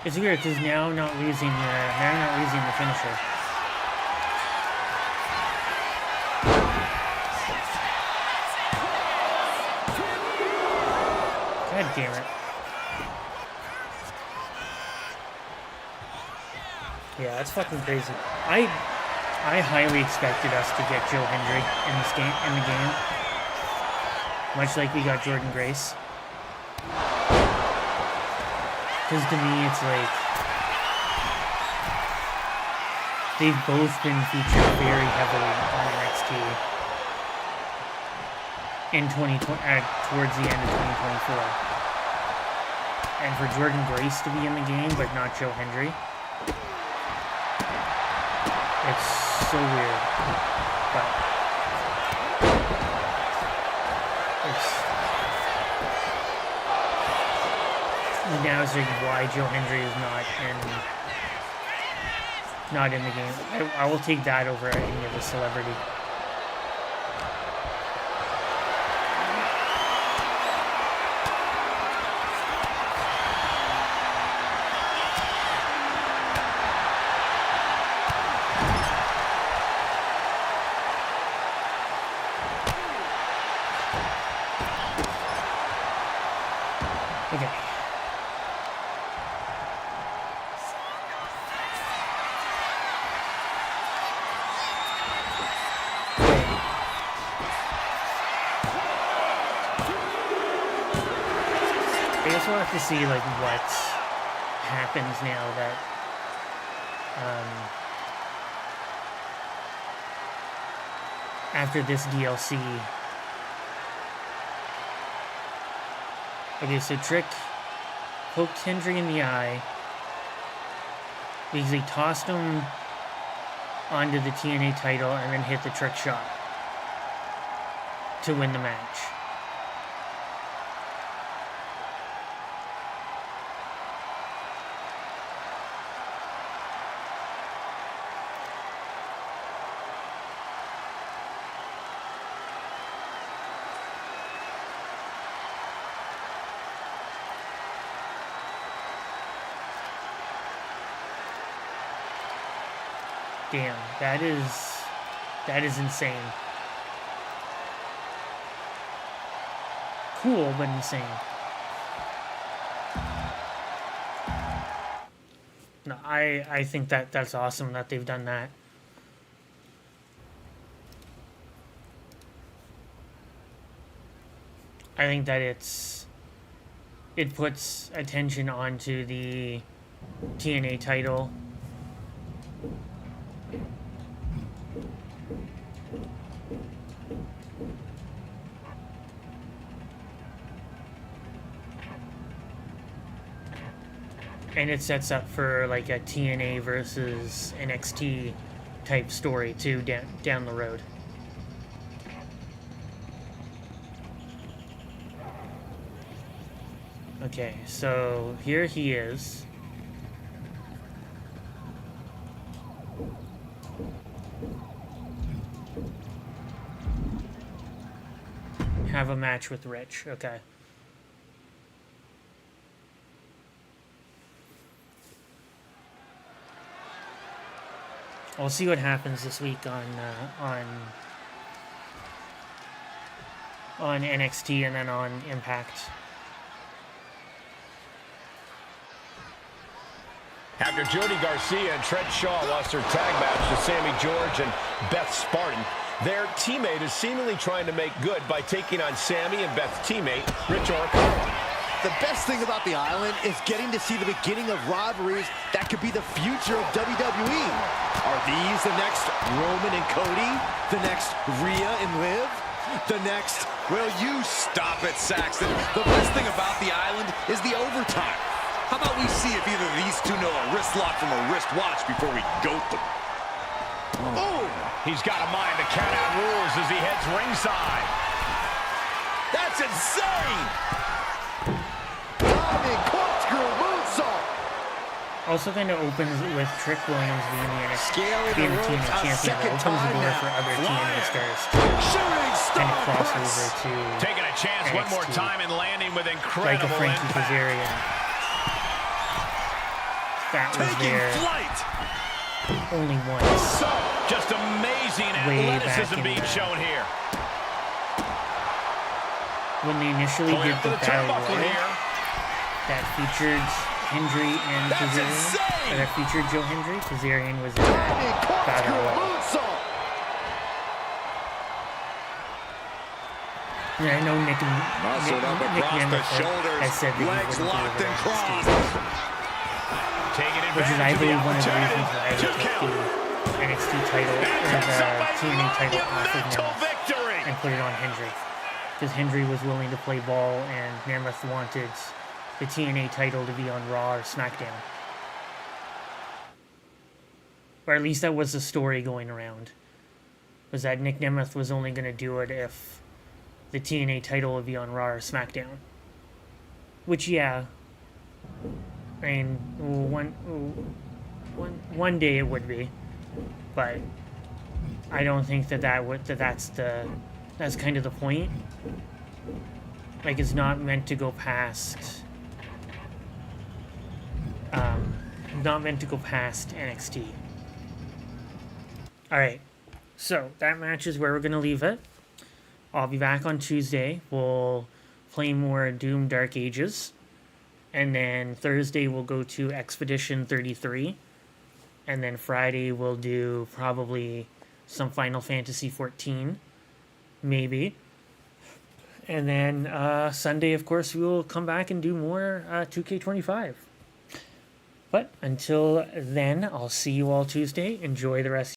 It's weird because now not losing the finisher. God damn it. Yeah, that's fucking crazy. I highly expected us to get Joe Hendry in the game. Much like we got Jordan Grace. Because to me, it's like they've both been featured very heavily on NXT in towards the end of 2024. And for Jordan Grace to be in the game, but not Joe Hendry, it's so weird. But now is why Joe Hendry is not in the game. I will take that over any other celebrity. Okay. I guess we'll have to see like what happens now that after this DLC. Okay, so Trick poked Hendry in the eye because he tossed him onto the TNA title and then hit the trick shot to win the match. Damn, that is insane. Cool, but insane. No, I think that's awesome that they've done that. I think that it puts attention onto the TNA title. And it sets up for like a TNA versus NXT type story too down the road. Okay, so here he is. Have a match with Rich, okay. We'll see what happens this week on NXT and then on Impact. After Jody Garcia and Trent Shaw lost their tag match to Sammy George and Beth Spartan, their teammate is seemingly trying to make good by taking on Sammy and Beth's teammate, Rich Oracle. The best thing about the Island is getting to see the beginning of rivalries that could be the future of WWE. Are these the next Roman and Cody? The next Rhea and Liv? The next... Will you stop it, Saxton? The best thing about the Island is the overtime. How about we see if either of these two know a wrist lock from a wristwatch before we goat them? Oh! He's got a mind to count out rules as he heads ringside. That's insane! Diving corkscrew moonsault! Also kind of opens with Trick Williams being the NXT Scaling the ropes TNA a champion. second It opens the time door now. for other TNA stars to Shooting kind of star cross press. over to Taking a chance one more NXT. time and landing with like a incredible Frankie impact. Kazarian. That was Taking there flight! only once. Just amazing Way athleticism back in being the- shown here. When they initially Going did up to the the Battle turnbuckle Royal here. that featured Hendry and That's Kazarian, insane! or that featured Joe Hendry, Kazarian was in Diving that Battle corkscrew Royal. moonsault! And I know Nick Muscled up across the Nemeth shoulders, has said that he legs wouldn't be locked over and NXT, crossed. Taking which is, I advantage believe, of one of the opportunity. reasons why I would Two take count. the NXT title, or the TNA title off of Monumental Nemeth victory. and put it on Hendry. Because Hendry was willing to play ball and Nemeth wanted the TNA title to be on Raw or SmackDown. Or at least that was the story going around. Was that Nick Nemeth was only going to do it if the TNA title would be on Raw or SmackDown. Which, yeah. I mean, one day it would be. But I don't think that's kind of the point. Like, it's not meant to go past NXT. Alright, so that match is where we're going to leave it. I'll be back on Tuesday. We'll play more Doom Dark Ages. And then Thursday we'll go to Expedition 33. And then Friday we'll do probably some Final Fantasy 14. Maybe. And then Sunday, of course, we will come back and do more 2K25. But until then, I'll see you all Tuesday. Enjoy the rest